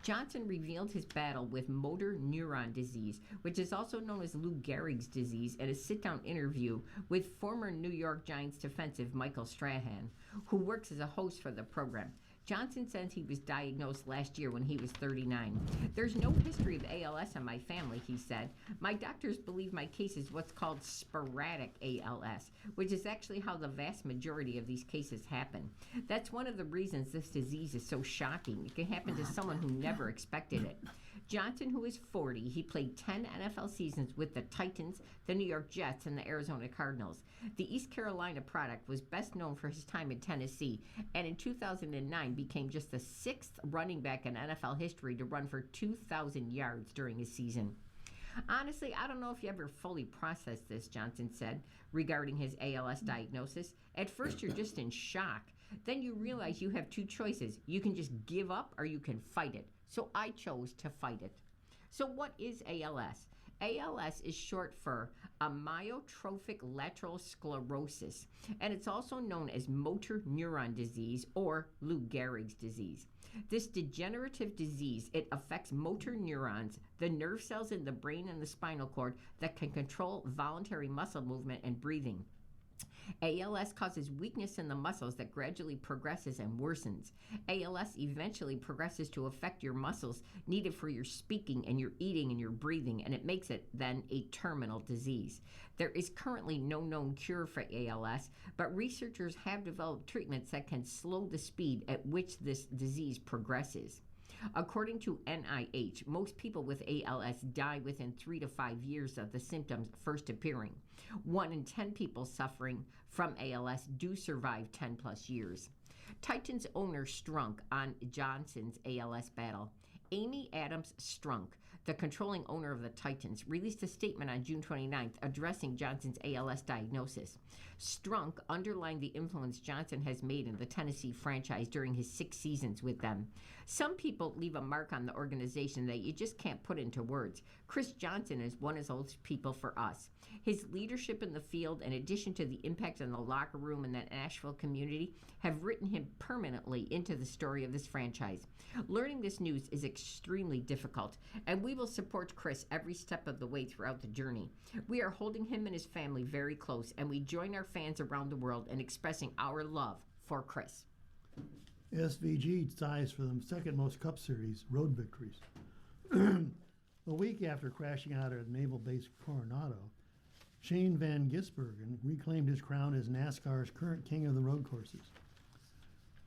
[SPEAKER 1] Johnson revealed his battle with motor neuron disease, which is also known as Lou Gehrig's disease, in a sit-down interview with former New York Giants defensive Michael Strahan, who works as a host for the program. Johnson says he was diagnosed last year when he was 39. There's no history of ALS in my family, he said. My doctors believe my case is what's called sporadic ALS, which is actually how the vast majority of these cases happen. That's one of the reasons this disease is so shocking. It can happen to someone who never expected it. Johnson, who is 40, he played 10 NFL seasons with the Titans, the New York Jets, and the Arizona Cardinals. The East Carolina product was best known for his time in Tennessee, and in 2009 became just the sixth running back in NFL history to run for 2,000 yards during his season. Honestly, I don't know if you ever fully processed this, Johnson said, regarding his ALS diagnosis. At first, you're just in shock. Then you realize you have two choices. You can just give up or you can fight it. So I chose to fight it. So what is ALS? ALS is short for amyotrophic lateral sclerosis, and it's also known as motor neuron disease or Lou Gehrig's disease. This degenerative disease, it affects motor neurons, the nerve cells in the brain and the spinal cord that can control voluntary muscle movement and breathing. ALS causes weakness in the muscles that gradually progresses and worsens. ALS eventually progresses to affect your muscles needed for your speaking and your eating and your breathing, and it makes it then a terminal disease. There is currently no known cure for ALS, but researchers have developed treatments that can slow the speed at which this disease progresses. According to NIH, most people with ALS die within 3 to 5 years of the symptoms first appearing. 1 in 10 people suffering from ALS do survive 10 plus years. Titans owner Strunk on Johnson's ALS battle. Amy Adams Strunk, the controlling owner of the Titans, released a statement on June 29th addressing Johnson's ALS diagnosis. Strunk underlined the influence Johnson has made in the Tennessee franchise during his 6 seasons with them. Some people leave a mark on the organization that you just can't put into words. Chris Johnson is one of those people for us. His leadership in the field, in addition to the impact on the locker room and the Nashville community, have written him permanently into the story of this franchise. Learning this news is extremely difficult, and we we will support Chris every step of the way throughout the journey. We are holding him and his family very close, and we join our fans around the world in expressing our love for Chris.
[SPEAKER 2] SVG ties for the second most Cup Series road victories. A week after crashing out at Naval Base Coronado, Shane Van Gisbergen reclaimed his crown as NASCAR's current king of the road courses.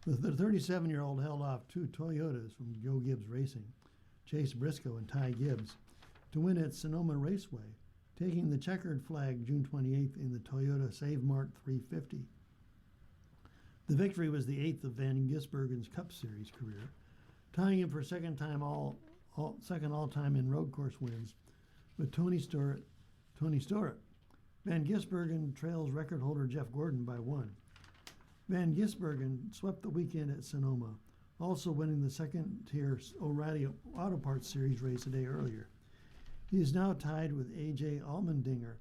[SPEAKER 2] The 37-year-old held off two Toyotas from Joe Gibbs Racing, Chase Briscoe and Ty Gibbs, to win at Sonoma Raceway, taking the checkered flag June 28th in the Toyota Save Mart 350. The victory was the 8th of Van Gisbergen's Cup Series career, tying him for second all-time in road course wins with Tony Stewart. Van Gisbergen trails record holder Jeff Gordon by 1. Van Gisbergen swept the weekend at Sonoma, also winning the second-tier O'Reilly Auto Parts Series race a day earlier. He is now tied with A.J. Allmendinger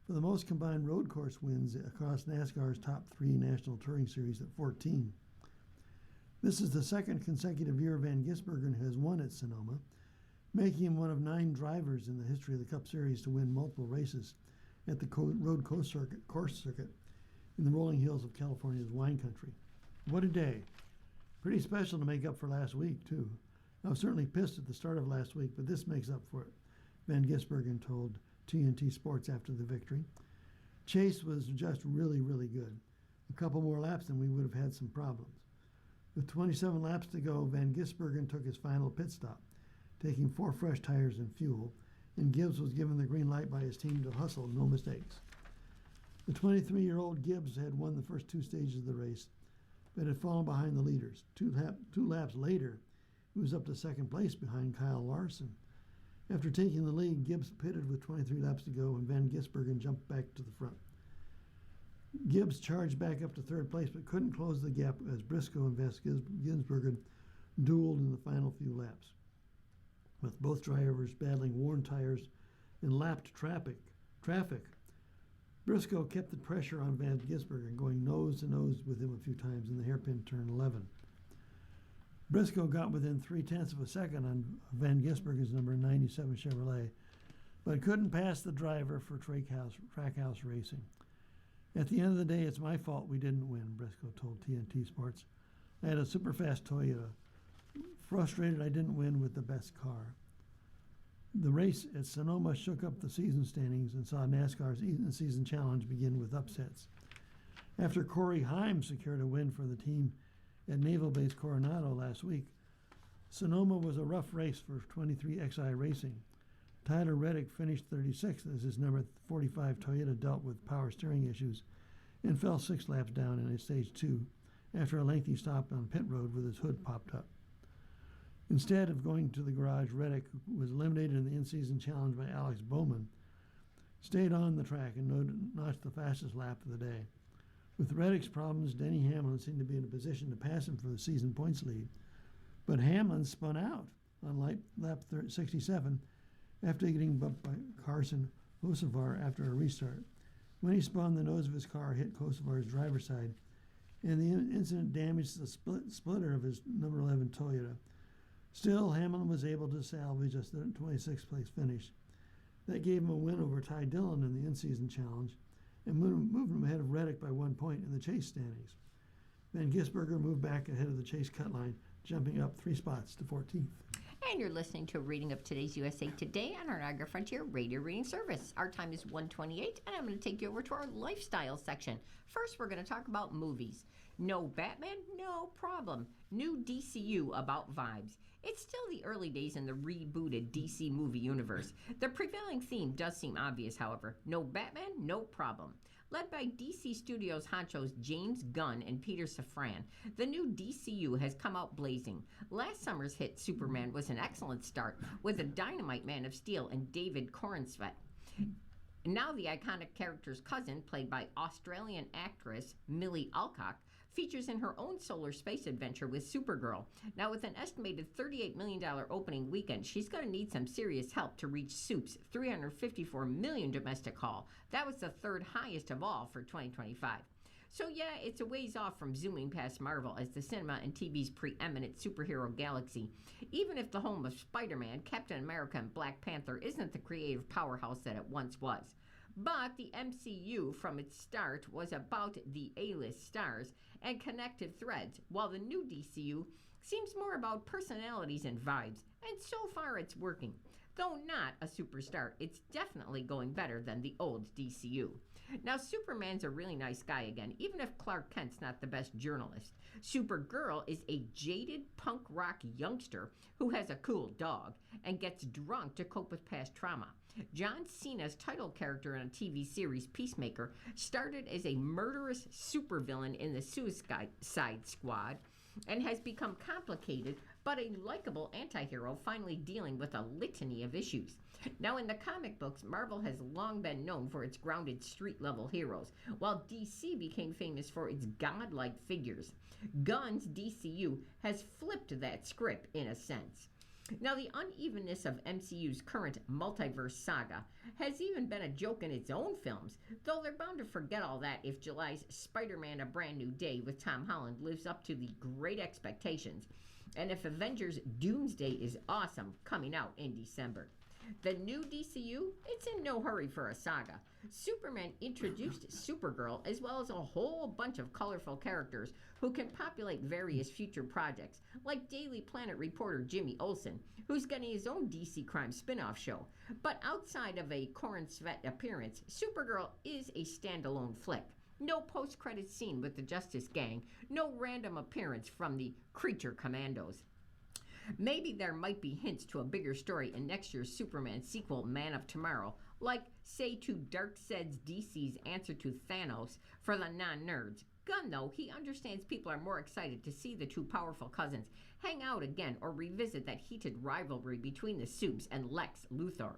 [SPEAKER 2] for the most combined road course wins across NASCAR's top 3 National Touring Series at 14. This is the second consecutive year Van Gisbergen has won at Sonoma, making him one of 9 drivers in the history of the Cup Series to win multiple races at the road course circuit in the rolling hills of California's wine country. What a day. Pretty special to make up for last week, too. I was certainly pissed at the start of last week, but this makes up for it, Van Gisbergen told TNT Sports after the victory. Chase was just really, really good. A couple more laps and we would have had some problems. With 27 laps to go, Van Gisbergen took his final pit stop, taking 4 fresh tires and fuel, and Gibbs was given the green light by his team to hustle, no mistakes. The 23-year-old Gibbs had won the first 2 stages of the race, but had fallen behind the leaders. Two laps later, he was up to second place behind Kyle Larson. After taking the lead, Gibbs pitted with 23 laps to go, and Van Gisbergen jumped back to the front. Gibbs charged back up to third place, but couldn't close the gap as Briscoe and Van Gisbergen dueled in the final few laps, with both drivers battling worn tires and lapped traffic. Briscoe kept the pressure on Van Gisbergen, going nose to nose with him a few times in the hairpin turn 11. Briscoe got within 0.3 of a second on Van Gisbergen's number 97 Chevrolet, but couldn't pass the driver for Trackhouse Racing. At the end of the day, it's my fault we didn't win, Briscoe told TNT Sports. I had a super fast Toyota. Frustrated I didn't win with the best car. The race at Sonoma shook up the season standings and saw NASCAR's season challenge begin with upsets. After Corey Haim secured a win for the team at Naval Base Coronado last week, Sonoma was a rough race for 23XI Racing. Tyler Reddick finished 36th as his number 45 Toyota dealt with power steering issues and fell 6 laps down in stage 2 after a lengthy stop on pit road with his hood popped up. Instead of going to the garage, Reddick, who was eliminated in the in-season challenge by Alex Bowman, stayed on the track and notched the fastest lap of the day. With Reddick's problems, Denny Hamlin seemed to be in a position to pass him for the season points lead, but Hamlin spun out on lap 67 after getting bumped by Carson Hocevar after a restart. When he spun, the nose of his car hit Hocevar's driver's side, and the incident damaged the splitter of his number 11 Toyota. Still, Hamlin was able to salvage a 26th place finish. That gave him a win over Ty Dillon in the in-season challenge and moved him ahead of Reddick by 1 point in the chase standings. Van Gisbergen moved back ahead of the chase cut line, jumping up 3 spots to 14th.
[SPEAKER 1] And you're listening to a reading of today's USA Today on our Niagara Frontier Radio Reading Service. Our time is 1:28, and I'm going to take you over to our lifestyle section. First, we're going to talk about movies. No Batman? No problem. New DCU about vibes. It's still the early days in the rebooted DC movie universe. The prevailing theme does seem obvious, however. No Batman? No problem. Led by DC Studios honchos James Gunn and Peter Safran, the new DCU has come out blazing. Last summer's hit Superman was an excellent start with a dynamite Man of Steel and David Corenswet. Now the iconic character's cousin, played by Australian actress Millie Alcock, features in her own solar space adventure with Supergirl. Now, with an estimated $38 million opening weekend, she's going to need some serious help to reach Soup's $354 million domestic haul. That was the 3rd highest of all for 2025. So yeah, it's a ways off from zooming past Marvel as the cinema and TV's preeminent superhero galaxy, even if the home of Spider-Man, Captain America, and Black Panther isn't the creative powerhouse that it once was. But the MCU from its start was about the A-list stars and connective threads, while the new DCU seems more about personalities and vibes, and so far it's working. Though not a superstar, it's definitely going better than the old DCU. Now, Superman's a really nice guy again, even if Clark Kent's not the best journalist. Supergirl is a jaded punk rock youngster who has a cool dog and gets drunk to cope with past trauma. John Cena's title character in a TV series, Peacemaker, started as a murderous supervillain in the Suicide Squad and has become complicated but a likable anti-hero finally dealing with a litany of issues. Now, in the comic books, Marvel has long been known for its grounded street-level heroes, while DC became famous for its godlike figures. Gunn's DCU has flipped that script in a sense. Now, the unevenness of MCU's current multiverse saga has even been a joke in its own films, though they're bound to forget all that if July's Spider-Man: A Brand New Day with Tom Holland lives up to the great expectations, and if Avengers: Doomsday is awesome, coming out in December. The new DCU, it's in no hurry for a saga. Superman introduced Supergirl as well as a whole bunch of colorful characters who can populate various future projects, like Daily Planet reporter Jimmy Olsen, who's getting his own DC crime spin-off show. But outside of a Corin Svet appearance, Supergirl is a standalone flick. No post-credits scene with the Justice Gang, no random appearance from the Creature Commandos. Maybe there might be hints to a bigger story in next year's Superman sequel, Man of Tomorrow, like, say, to Darkseid's DC's answer to Thanos for the non-nerds. Gunn, though, he understands people are more excited to see the two powerful cousins hang out again or revisit that heated rivalry between the Supes and Lex Luthor.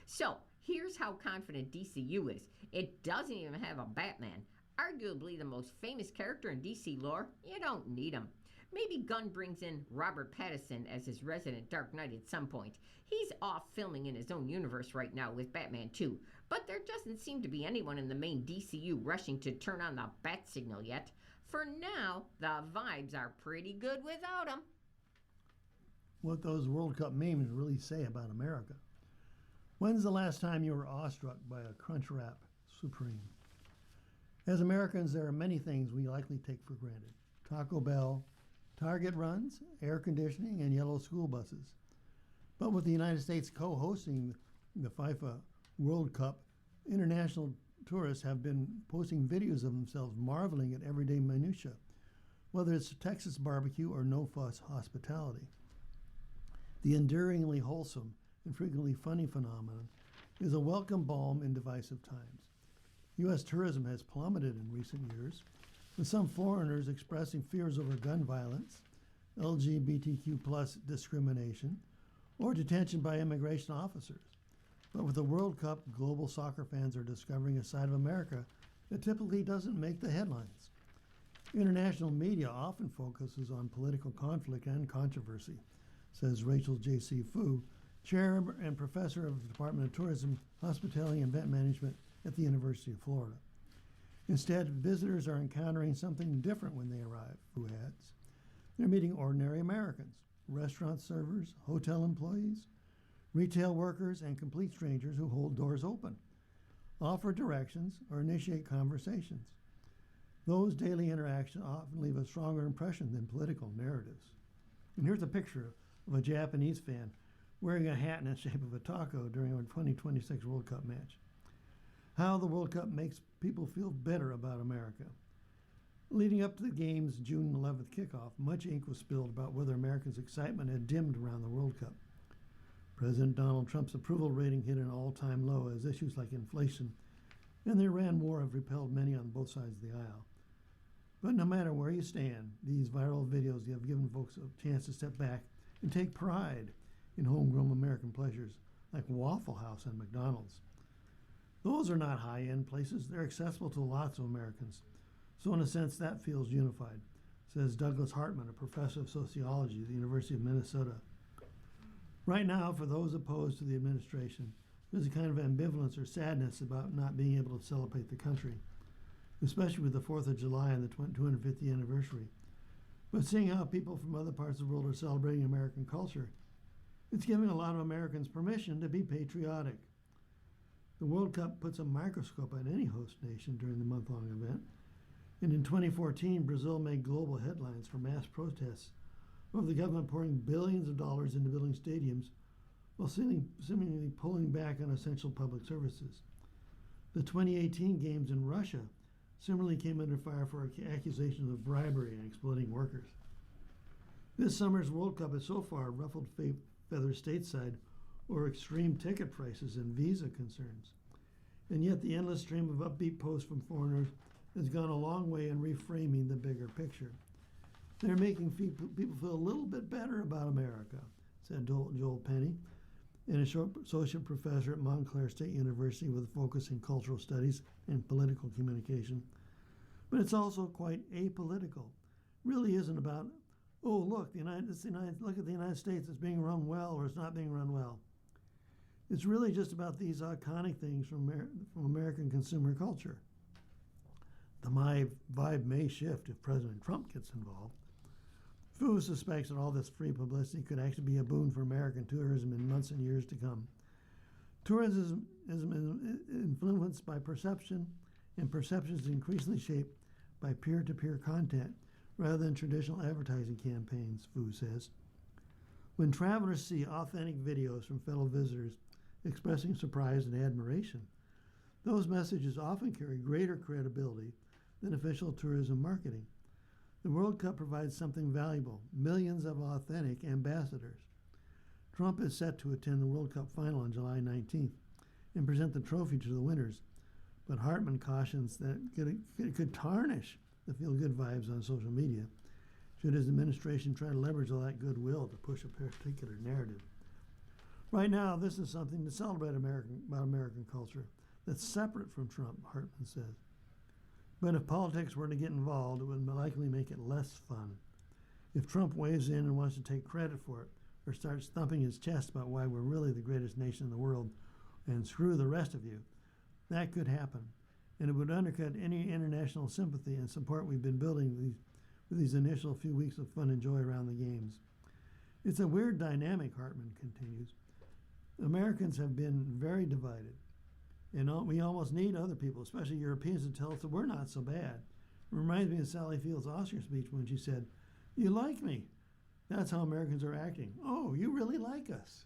[SPEAKER 1] So, here's how confident DCU is. It doesn't even have a Batman. Arguably the most famous character in DC lore. You don't need him. Maybe Gunn brings in Robert Pattinson as his resident Dark Knight at some point. He's off filming in his own universe right now with Batman 2, but there doesn't seem to be anyone in the main DCU rushing to turn on the bat signal yet. For now, the vibes are pretty good without him.
[SPEAKER 2] What those World Cup memes really say about America. When's the last time you were awestruck by a Crunchwrap Supreme? As Americans, there are many things we likely take for granted. Taco Bell, Target runs, air conditioning, and yellow school buses. But with the United States co-hosting the FIFA World Cup, international tourists have been posting videos of themselves marveling at everyday minutia, whether it's Texas barbecue or no-fuss hospitality. The enduringly wholesome and frequently funny phenomenon is a welcome balm in divisive times. U.S. tourism has plummeted in recent years, with some foreigners expressing fears over gun violence, LGBTQ plus discrimination, or detention by immigration officers. But with the World Cup, global soccer fans are discovering a side of America that typically doesn't make the headlines. International media often focuses on political conflict and controversy, says Rachel J.C. Fu, chair and professor of the Department of Tourism, Hospitality, and Event Management at the University of Florida. Instead, visitors are encountering something different when they arrive, Fu adds. They're meeting ordinary Americans, restaurant servers, hotel employees, retail workers, and complete strangers who hold doors open, offer directions, or initiate conversations. Those daily interactions often leave a stronger impression than political narratives. And here's a picture of a Japanese fan wearing a hat in the shape of a taco during our 2026 World Cup match. How the World Cup makes people feel better about America. Leading up to the game's June 11th kickoff, much ink was spilled about whether Americans' excitement had dimmed around the World Cup. President Donald Trump's approval rating hit an all-time low as issues like inflation and the Iran war have repelled many on both sides of the aisle. But no matter where you stand, these viral videos have given folks a chance to step back and take pride in homegrown American pleasures like Waffle House and McDonald's. Those are not high-end places. They're accessible to lots of Americans. So in a sense, that feels unified, says Douglas Hartman, a professor of sociology at the University of Minnesota. Right now, for those opposed to the administration, there's a kind of ambivalence or sadness about not being able to celebrate the country. especially with the 4th of July and the 250th anniversary. But seeing how people from other parts of the world are celebrating American culture, it's giving a lot of Americans permission to be patriotic. The World Cup puts a microscope on any host nation during the month-long event, and in 2014, Brazil made global headlines for mass protests over the government pouring billions of dollars into building stadiums while seemingly pulling back on essential public services. The 2018 games in Russia similarly came under fire for accusations of bribery and exploiting workers. This summer's World Cup has so far ruffled feathers stateside over extreme ticket prices and visa concerns. And yet the endless stream of upbeat posts from foreigners has gone a long way in reframing the bigger picture. They're making people feel a little bit better about America, said Joel Penny, an associate professor at Montclair State University with a focus in cultural studies and political communication. But it's also quite apolitical. Really isn't about, oh, look, look at the United States, it's being run well or it's not being run well. It's really just about these iconic things from American consumer culture. The vibe may shift if President Trump gets involved. Fu suspects that all this free publicity could actually be a boon for American tourism in months and years to come. Tourism is influenced by perception, and perception is increasingly shaped by peer-to-peer content rather than traditional advertising campaigns, Fu says. When travelers see authentic videos from fellow visitors expressing surprise and admiration, those messages often carry greater credibility than official tourism marketing. The World Cup provides something valuable, millions of authentic ambassadors. Trump is set to attend the World Cup final on July 19th and present the trophy to the winners, but Hartman cautions that it could tarnish the feel-good vibes on social media should his administration try to leverage all that goodwill to push a particular narrative. Right now, this is something to celebrate about American culture that's separate from Trump, Hartman says. But if politics were to get involved, it would likely make it less fun. If Trump weighs in and wants to take credit for it, or starts thumping his chest about why we're really the greatest nation in the world, and screw the rest of you, that could happen. And it would undercut any international sympathy and support we've been building with these initial few weeks of fun and joy around the games. It's a weird dynamic, Hartman continues. Americans have been very divided. And we almost need other people, especially Europeans, to tell us that we're not so bad. It reminds me of Sally Field's Oscar speech when she said, "You like me." That's how Americans are acting. Oh, you really like us.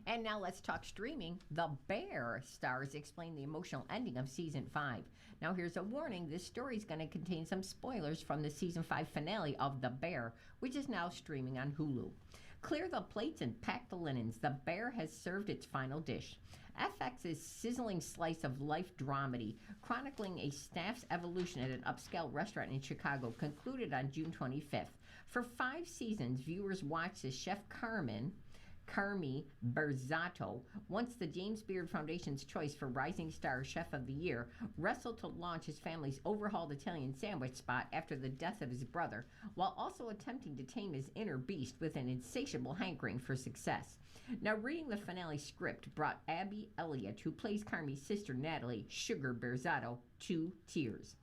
[SPEAKER 1] And now let's talk streaming. The Bear stars explain the emotional ending of Season 5. Now here's a warning. This story is going to contain some spoilers from the Season 5 finale of The Bear, which is now streaming on Hulu. Clear the plates and pack the linens. The Bear has served its final dish. FX's sizzling slice of life dramedy, chronicling a staff's evolution at an upscale restaurant in Chicago, concluded on June 25th. For 5 seasons, viewers watched as Chef Carmi Berzato, once the James Beard Foundation's choice for Rising Star Chef of the Year, wrestled to launch his family's overhauled Italian sandwich spot after the death of his brother, while also attempting to tame his inner beast with an insatiable hankering for success. Now, reading the finale script brought Abby Elliott, who plays Carmi's sister Natalie Sugar Berzato, to tears.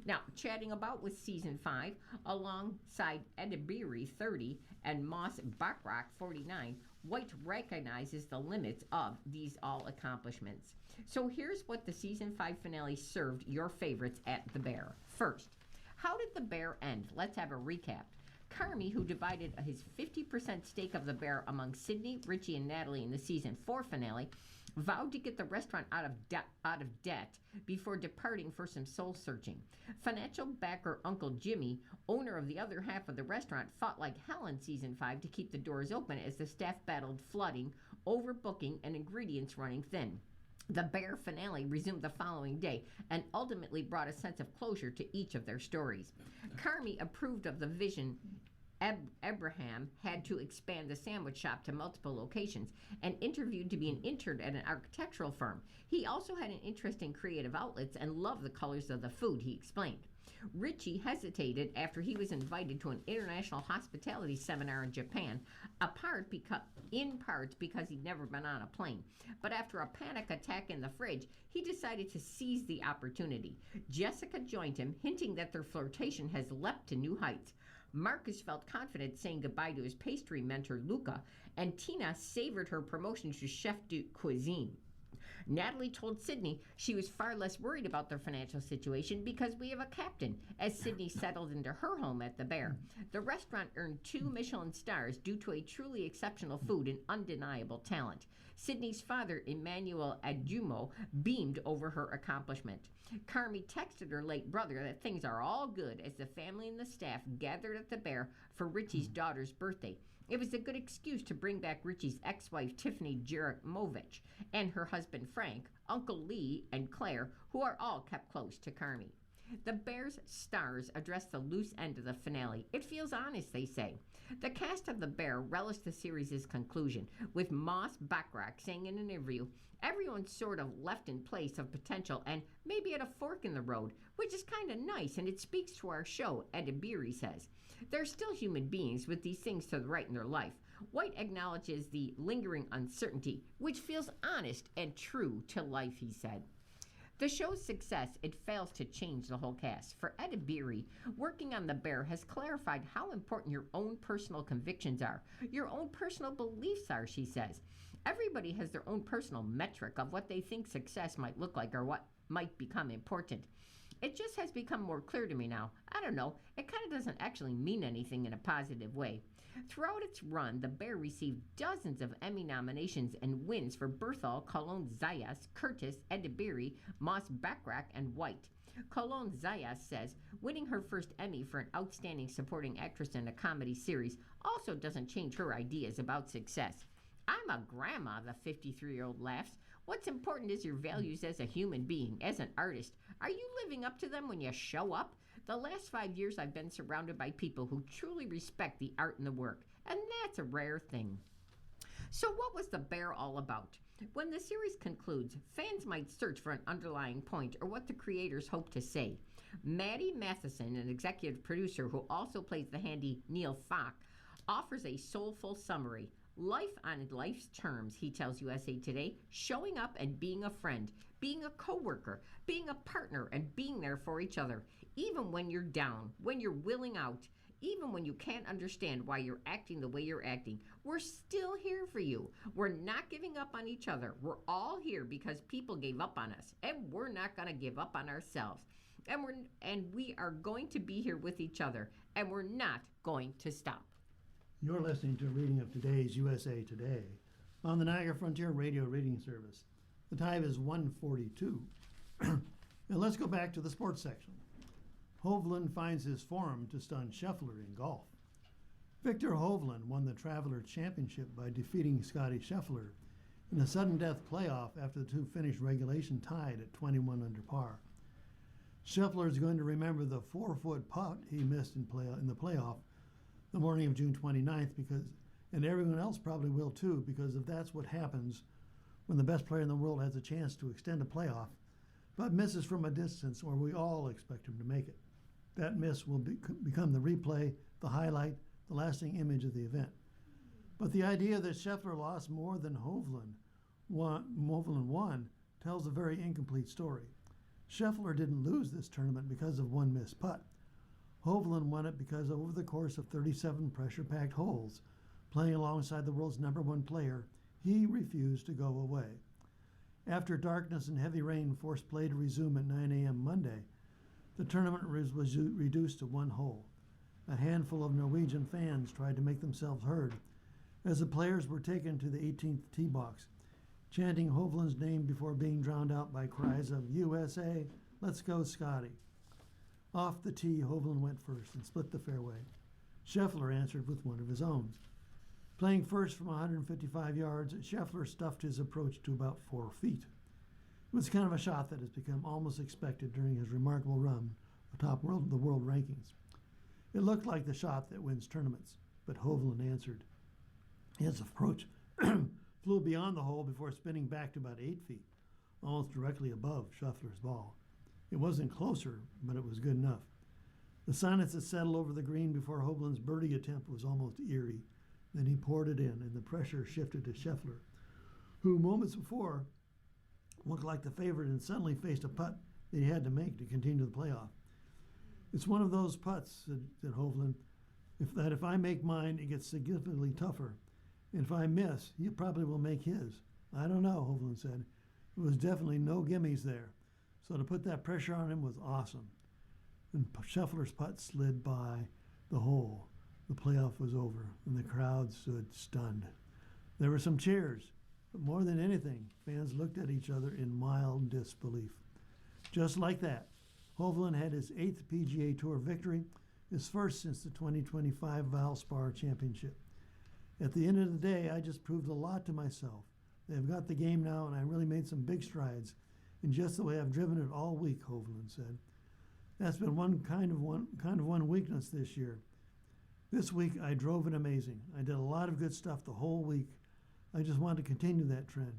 [SPEAKER 1] Now, chatting about with Season 5, alongside Edibiri 30 and Moss Backrack 49, White recognizes the limits of these all accomplishments. So here's what the Season 5 finale served your favorites at The Bear. First, how did The Bear end? Let's have a recap. Carmi, who divided his 50% stake of The Bear among Sydney, Richie, and Natalie in the Season 4 finale, vowed to get the restaurant out of debt before departing for some soul-searching. Financial backer Uncle Jimmy, owner of the other half of the restaurant, fought like hell in Season 5 to keep the doors open as the staff battled flooding, overbooking, and ingredients running thin. The Bear finale resumed the following day and ultimately brought a sense of closure to each of their stories. Carmi approved of the vision Abraham had to expand the sandwich shop to multiple locations and interviewed to be an intern at an architectural firm. He also had an interest in creative outlets and loved the colors of the food, he explained. Richie hesitated after he was invited to an international hospitality seminar in Japan, in part because he'd never been on a plane. But after a panic attack in the fridge, he decided to seize the opportunity. Jessica joined him, hinting that their flirtation has leapt to new heights. Marcus felt confident saying goodbye to his pastry mentor, Luca, and Tina savored her promotion to chef de cuisine. Natalie told Sydney she was far less worried about their financial situation because we have a captain, as Sydney settled into her home at the Bear. The restaurant earned 2 Michelin stars due to a truly exceptional food and undeniable talent. Sydney's father, Emmanuel Adumo, beamed over her accomplishment. Carmi texted her late brother that things are all good as the family and the staff gathered at the Bear for Richie's daughter's birthday. It was a good excuse to bring back Richie's ex-wife Tiffany Jerimovich and her husband Frank, Uncle Lee, and Claire, who are all kept close to Carmi. The Bear's stars address the loose end of the finale. It feels honest, they say. The cast of The Bear relished the series' conclusion, with Moss Backrack saying in an interview, "Everyone's sort of left in place of potential and maybe at a fork in the road, which is kind of nice, and it speaks to our show," Edibiri says. They're still human beings with these things to the right in their life. White acknowledges the lingering uncertainty, which feels honest and true to life, he said. The show's success, it fails to change the whole cast. For Edibiri, working on The Bear has clarified how important your own personal convictions are, your own personal beliefs are, she says. Everybody has their own personal metric of what they think success might look like or what might become important. It just has become more clear to me now. I don't know, it kind of doesn't actually mean anything in a positive way. Throughout its run, The Bear received dozens of Emmy nominations and wins for Berthal, Colón Zayas, Curtis, Edibiri, Moss Backrack, and White. Colón Zayas says winning her first Emmy for an outstanding supporting actress in a comedy series also doesn't change her ideas about success. "I'm a grandma," the 53-year-old laughs. "What's important is your values as a human being, as an artist. Are you living up to them when you show up? The last 5 years I've been surrounded by people who truly respect the art and the work, and that's a rare thing." So what was The Bear all about? When the series concludes, fans might search for an underlying point or what the creators hope to say. Maddie Matheson, an executive producer who also plays the handy Neil Falk, offers a soulful summary. Life on life's terms, he tells USA Today, showing up and being a friend, being a coworker, being a partner, and being there for each other, even when you're down, when you're willing out, even when you can't understand why you're acting the way you're acting. We're still here for you. We're not giving up on each other. We're all here because people gave up on us, and we're not going to give up on ourselves. And we are going to be here with each other, and we're not going to stop.
[SPEAKER 2] You're listening to a reading of today's USA Today on the Niagara Frontier Radio Reading Service. The time is 1:42. And let's go back to the sports section. Hovland finds his form to stun Scheffler in golf. Victor Hovland won the Traveler Championship by defeating Scotty Scheffler in a sudden death playoff after the two finished regulation tied at 21 under par. Scheffler is going to remember the 4-foot putt he missed in the playoff the morning of June 29th, and everyone else probably will too, because if that's what happens when the best player in the world has a chance to extend a playoff, but misses from a distance where we all expect him to make it. That miss will become the replay, the highlight, the lasting image of the event. But the idea that Scheffler lost more than Hovland won tells a very incomplete story. Scheffler didn't lose this tournament because of one missed putt. Hovland won it because over the course of 37 pressure-packed holes, playing alongside the world's #1 player, he refused to go away. After darkness and heavy rain forced play to resume at 9 a.m. Monday, the tournament was reduced to one hole. A handful of Norwegian fans tried to make themselves heard as the players were taken to the 18th tee box, chanting Hovland's name before being drowned out by cries of "USA, let's go Scotty." Off the tee, Hovland went first and split the fairway. Scheffler answered with one of his own. Playing first from 155 yards, Scheffler stuffed his approach to about 4 feet. It was kind of a shot that has become almost expected during his remarkable run atop the world rankings. It looked like the shot that wins tournaments, but Hovland answered. His approach flew beyond the hole before spinning back to about 8 feet, almost directly above Scheffler's ball. It wasn't closer, but it was good enough. The silence that settled over the green before Hovland's birdie attempt was almost eerie. Then he poured it in, and the pressure shifted to Scheffler, who moments before looked like the favorite and suddenly faced a putt that he had to make to continue the playoff. It's one of those putts, said Hovland, if I make mine, it gets significantly tougher. And if I miss, he probably will make his. I don't know, Hovland said. It was definitely no gimmies there. So to put that pressure on him was awesome. And Scheffler's putt slid by the hole. The playoff was over, and the crowd stood stunned. There were some cheers, but more than anything, fans looked at each other in mild disbelief. Just like that, Hovland had his 8th PGA Tour victory, his first since the 2025 Valspar Championship. At the end of the day, I just proved a lot to myself. They've got the game now, and I really made some big strides in just the way I've driven it all week, Hovland said. That's been one weakness this year. This week, I drove it amazing. I did a lot of good stuff the whole week. I just want to continue that trend.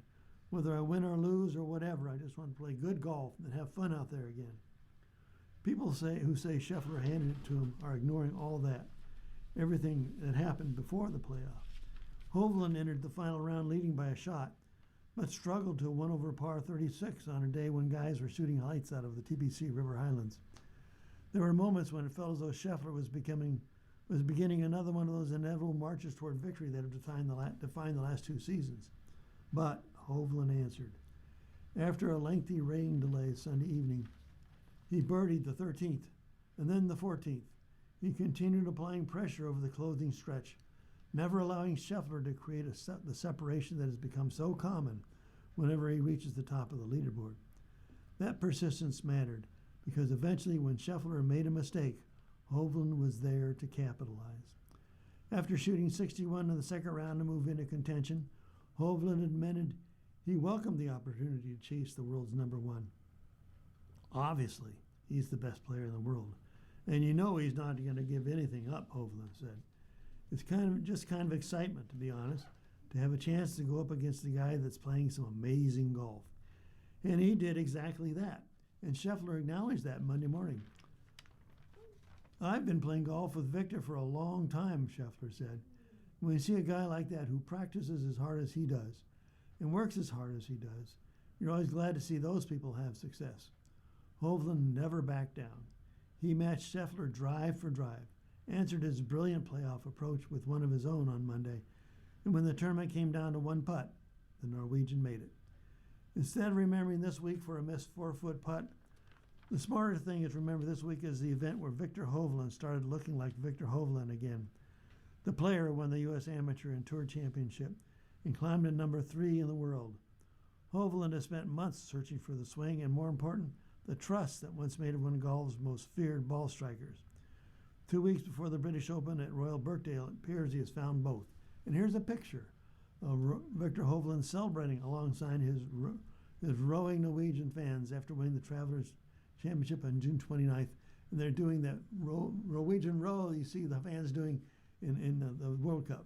[SPEAKER 2] Whether I win or lose or whatever, I just want to play good golf and have fun out there again. People who say Scheffler handed it to him are ignoring all that, everything that happened before the playoff. Hovland entered the final round leading by a shot, but struggled to 1 over par 36 on a day when guys were shooting lights out of the TPC River Highlands. There were moments when it felt as though Scheffler was beginning another one of those inevitable marches toward victory that have defined the last 2 seasons. But Hovland answered. After a lengthy rain delay Sunday evening, he birdied the 13th and then the 14th. He continued applying pressure over the closing stretch, never allowing Scheffler to create the separation that has become so common whenever he reaches the top of the leaderboard. That persistence mattered, because eventually when Scheffler made a mistake, Hovland was there to capitalize. After shooting 61 in the second round to move into contention, Hovland admitted he welcomed the opportunity to chase the world's number 1. Obviously, he's the best player in the world, and you know he's not going to give anything up, Hovland said. It's kind of excitement, to be honest, to have a chance to go up against a guy that's playing some amazing golf. And he did exactly that, and Scheffler acknowledged that Monday morning. I've been playing golf with Victor for a long time, Scheffler said. When you see a guy like that who practices as hard as he does and works as hard as he does, you're always glad to see those people have success. Hovland never backed down. He matched Scheffler drive for drive, answered his brilliant playoff approach with one of his own on Monday, and when the tournament came down to 1 putt, the Norwegian made it. Instead of remembering this week for a missed 4-foot putt, the smarter thing is to remember this week as the event where Victor Hovland started looking like Victor Hovland again. The player won the U.S. Amateur and Tour Championship and climbed to number 3 in the world. Hovland has spent months searching for the swing and, more important, the trust that once made him one of golf's most feared ball strikers. 2 weeks before the British Open at Royal Birkdale, it appears he has found both. And here's a picture of Victor Hovland celebrating alongside his rowing Norwegian fans after winning the Travelers Championship on June 29th. And they're doing that Norwegian row you see the fans doing in the World Cup.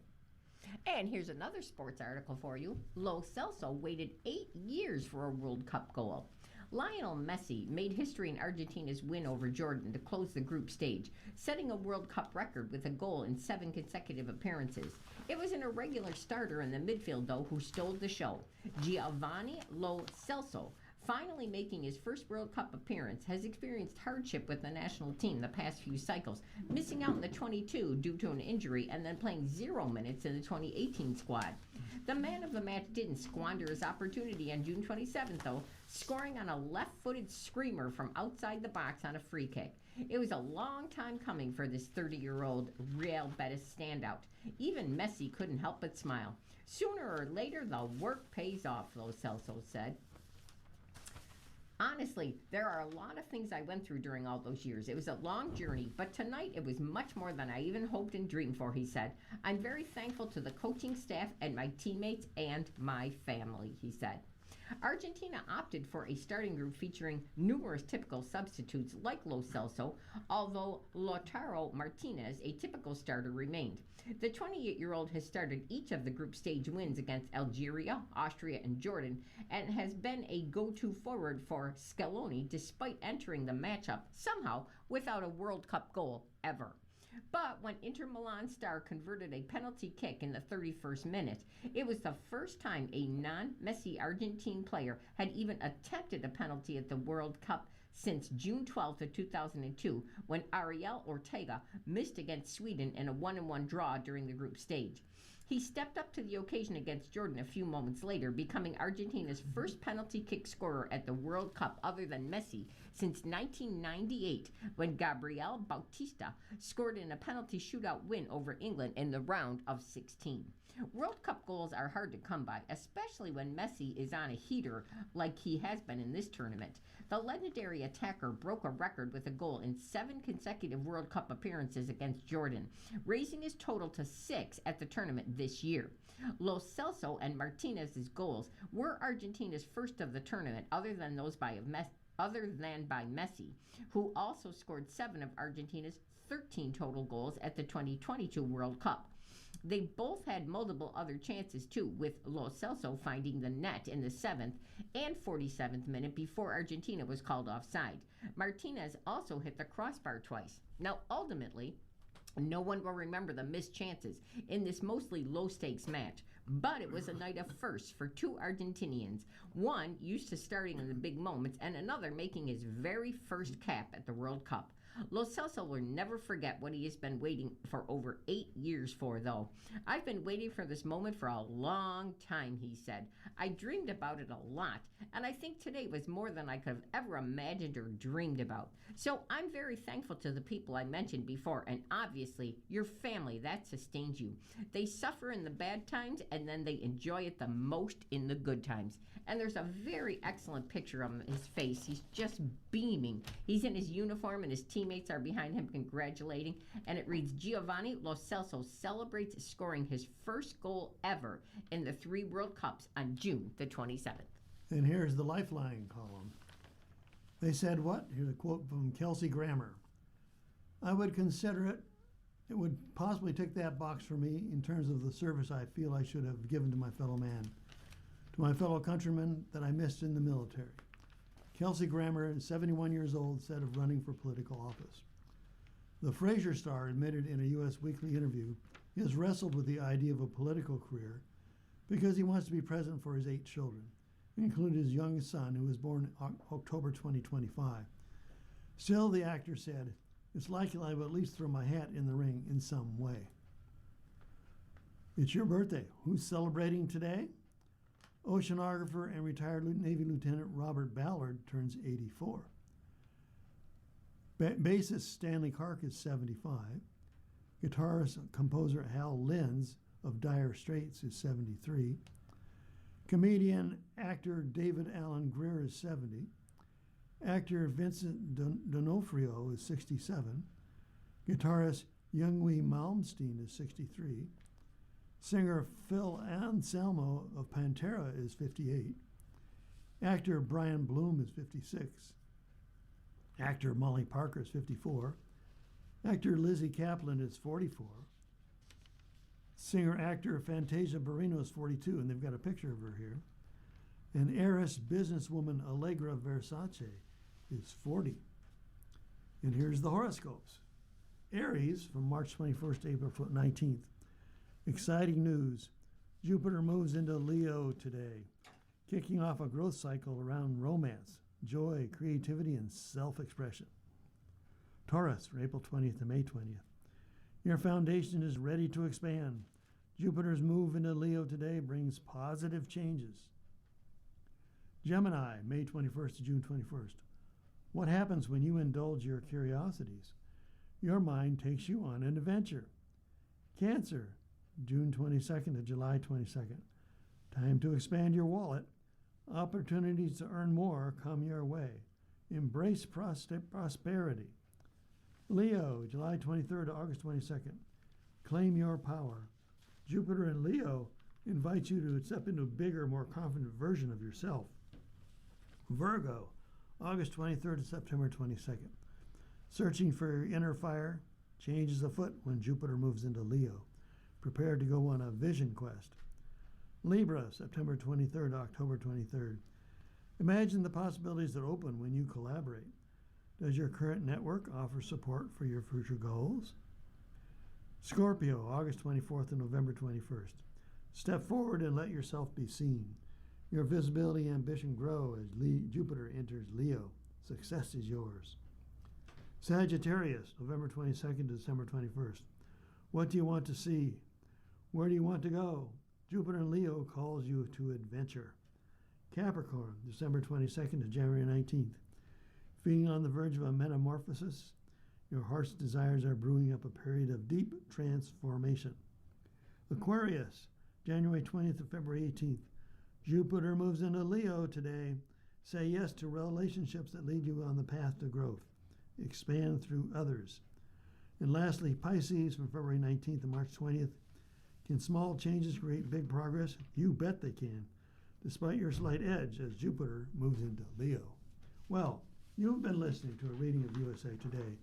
[SPEAKER 1] And here's another sports article for you. Lo Celso waited 8 years for a World Cup goal. Lionel Messi made history in Argentina's win over Jordan to close the group stage, setting a World Cup record with a goal in 7 consecutive appearances. It was an irregular starter in the midfield, though, who stole the show. Giovanni Lo Celso, finally making his first World Cup appearance, has experienced hardship with the national team the past few cycles, missing out in the 22 due to an injury and then playing 0 minutes in the 2018 squad. The man of the match didn't squander his opportunity on June 27th, though, scoring on a left-footed screamer from outside the box on a free kick. It was a long time coming for this 30-year-old Real Betis standout. Even Messi couldn't help but smile. Sooner or later, the work pays off, Lo Celso said. Honestly, there are a lot of things I went through during all those years. It was a long journey, but tonight it was much more than I even hoped and dreamed for, he said. I'm very thankful to the coaching staff and my teammates and my family, he said. Argentina opted for a starting group featuring numerous typical substitutes like Lo Celso, although Lautaro Martinez, a typical starter, remained. The 28-year-old has started each of the group stage wins against Algeria, Austria, and Jordan, and has been a go-to forward for Scaloni despite entering the matchup somehow without a World Cup goal ever. But when Inter Milan star converted a penalty kick in the 31st minute, it was the first time a non-Messi Argentine player had even attempted a penalty at the World Cup since June 12th of 2002, when Ariel Ortega missed against Sweden in a 1-1 draw during the group stage. He stepped up to the occasion against Jordan a few moments later, becoming Argentina's first penalty kick scorer at the World Cup other than Messi since 1998, when Gabriel Bautista scored in a penalty shootout win over England in the round of 16. World Cup goals are hard to come by, especially when Messi is on a heater like he has been in this tournament. The legendary attacker broke a record with a goal in 7 consecutive World Cup appearances against Jordan, raising his total to 6 at the tournament this year. Lo Celso and Martinez's goals were Argentina's first of the tournament, other than by Messi, who also scored 7 of Argentina's 13 total goals at the 2022 World Cup. They both had multiple other chances too, with Lo Celso finding the net in the 7th and 47th minute before Argentina was called offside. Martinez also hit the crossbar twice. Now, ultimately, no one will remember the missed chances in this mostly low-stakes match, but it was a night of firsts for 2 Argentinians, one used to starting in the big moments and another making his very first cap at the World Cup. Lo Celso will never forget what he has been waiting for over 8 years for, though. "I've been waiting for this moment for a long time," he said. "I dreamed about it a lot, and I think today was more than I could have ever imagined or dreamed about. So I'm very thankful to the people I mentioned before, and obviously your family that sustains you. They suffer in the bad times, and then they enjoy it the most in the good times." And there's a very excellent picture of his face. He's just beaming. He's in his uniform, and his teammates are behind him congratulating. And it reads, "Giovanni Lo Celso celebrates scoring his first goal ever in the 3 World Cups on June the 27th.
[SPEAKER 2] And here's the Lifeline column. They said what? Here's a quote from Kelsey Grammer. "I would consider it. It would possibly tick that box for me in terms of the service I feel I should have given to my fellow man, to my fellow countrymen that I missed in the military." Kelsey Grammer, 71 years old, said of running for political office. The Fraser star admitted in a U.S. Weekly interview he has wrestled with the idea of a political career because he wants to be present for his 8 children, including his youngest son, who was born October 2025. Still, the actor said, "It's likely I will at least throw my hat in the ring in some way." It's your birthday. Who's celebrating today? Oceanographer and retired Navy Lieutenant Robert Ballard turns 84. Bassist Stanley Clarke is 75. Guitarist and composer Hal Linz of Dire Straits is 73. Comedian actor David Alan Grier is 70. Actor Vincent D'Onofrio is 67. Guitarist Yngwie Malmsteen is 63. Singer Phil Anselmo of Pantera is 58. Actor Brian Bloom is 56. Actor Molly Parker is 54. Actor Lizzie Kaplan is 44. Singer-actor Fantasia Barrino is 42, and they've got a picture of her here. And heiress businesswoman Allegra Versace is 40. And here's the horoscopes. Aries from March 21st to April 19th. Exciting news. Jupiter moves into Leo today, kicking off a growth cycle around romance, joy, creativity, and self-expression. Taurus from April 20th to May 20th. Your foundation is ready to expand. Jupiter's move into Leo today brings positive changes. Gemini, May 21st to June 21st. What happens when you indulge your curiosities? Your mind takes you on an adventure. Cancer, June 22nd to July 22nd. Time to expand your wallet. Opportunities to earn more come your way. Embrace prosperity. Leo, July 23rd to August 22nd. Claim your power. Jupiter in Leo invites you to step into a bigger, more confident version of yourself. Virgo, August 23rd to September 22nd. Searching for your inner fire, changes afoot when Jupiter moves into Leo. Prepare to go on a vision quest. Libra, September 23rd to October 23rd. Imagine the possibilities that open when you collaborate. Does your current network offer support for your future goals? Scorpio, August 24th to November 21st. Step forward and let yourself be seen. Your visibility and ambition grow as Jupiter enters Leo. Success is yours. Sagittarius, November 22nd to December 21st. What do you want to see? Where do you want to go? Jupiter in Leo calls you to adventure. Capricorn, December 22nd to January 19th. Feeling on the verge of a metamorphosis, your heart's desires are brewing up a period of deep transformation. Aquarius, January 20th to February 18th. Jupiter moves into Leo today. Say yes to relationships that lead you on the path to growth. Expand through others. And lastly, Pisces from February 19th to March 20th. Can small changes create big progress? You bet they can, despite your slight edge as Jupiter moves into Leo. Well, you've been listening to a reading of USA Today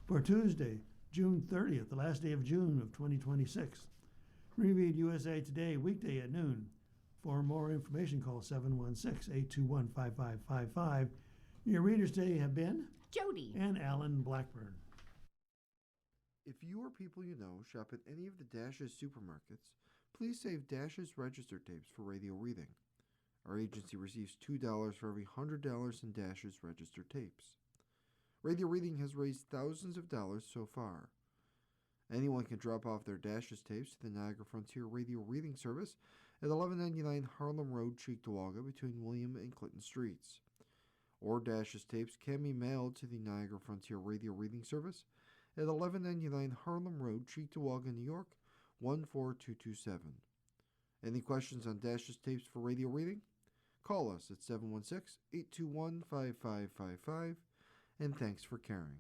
[SPEAKER 2] for Tuesday, June 30th, the last day of June of 2026. Reread USA Today weekday at noon. For more information, call 716-821-5555. Your readers today have been
[SPEAKER 1] Jody.
[SPEAKER 2] and Alan Blackburn.
[SPEAKER 3] If you or people you know shop at any of the Dash's supermarkets, please save Dash's register tapes for radio reading. Our agency receives $2 for every $100 in Dash's register tapes. Radio reading has raised thousands of dollars so far. Anyone can drop off their Dash's tapes to the Niagara Frontier Radio Reading Service at 1199 Harlem Road, Cheektowaga, between William and Clinton Streets. Or Dash's tapes can be mailed to the Niagara Frontier Radio Reading Service at 1199 Harlem Road, Cheektowaga, New York, 14227. Any questions on Dash's tapes for radio reading? Call us at 716-821-5555, and thanks for caring.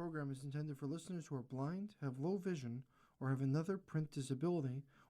[SPEAKER 3] program is intended for listeners who are blind, have low vision, or have another print disability,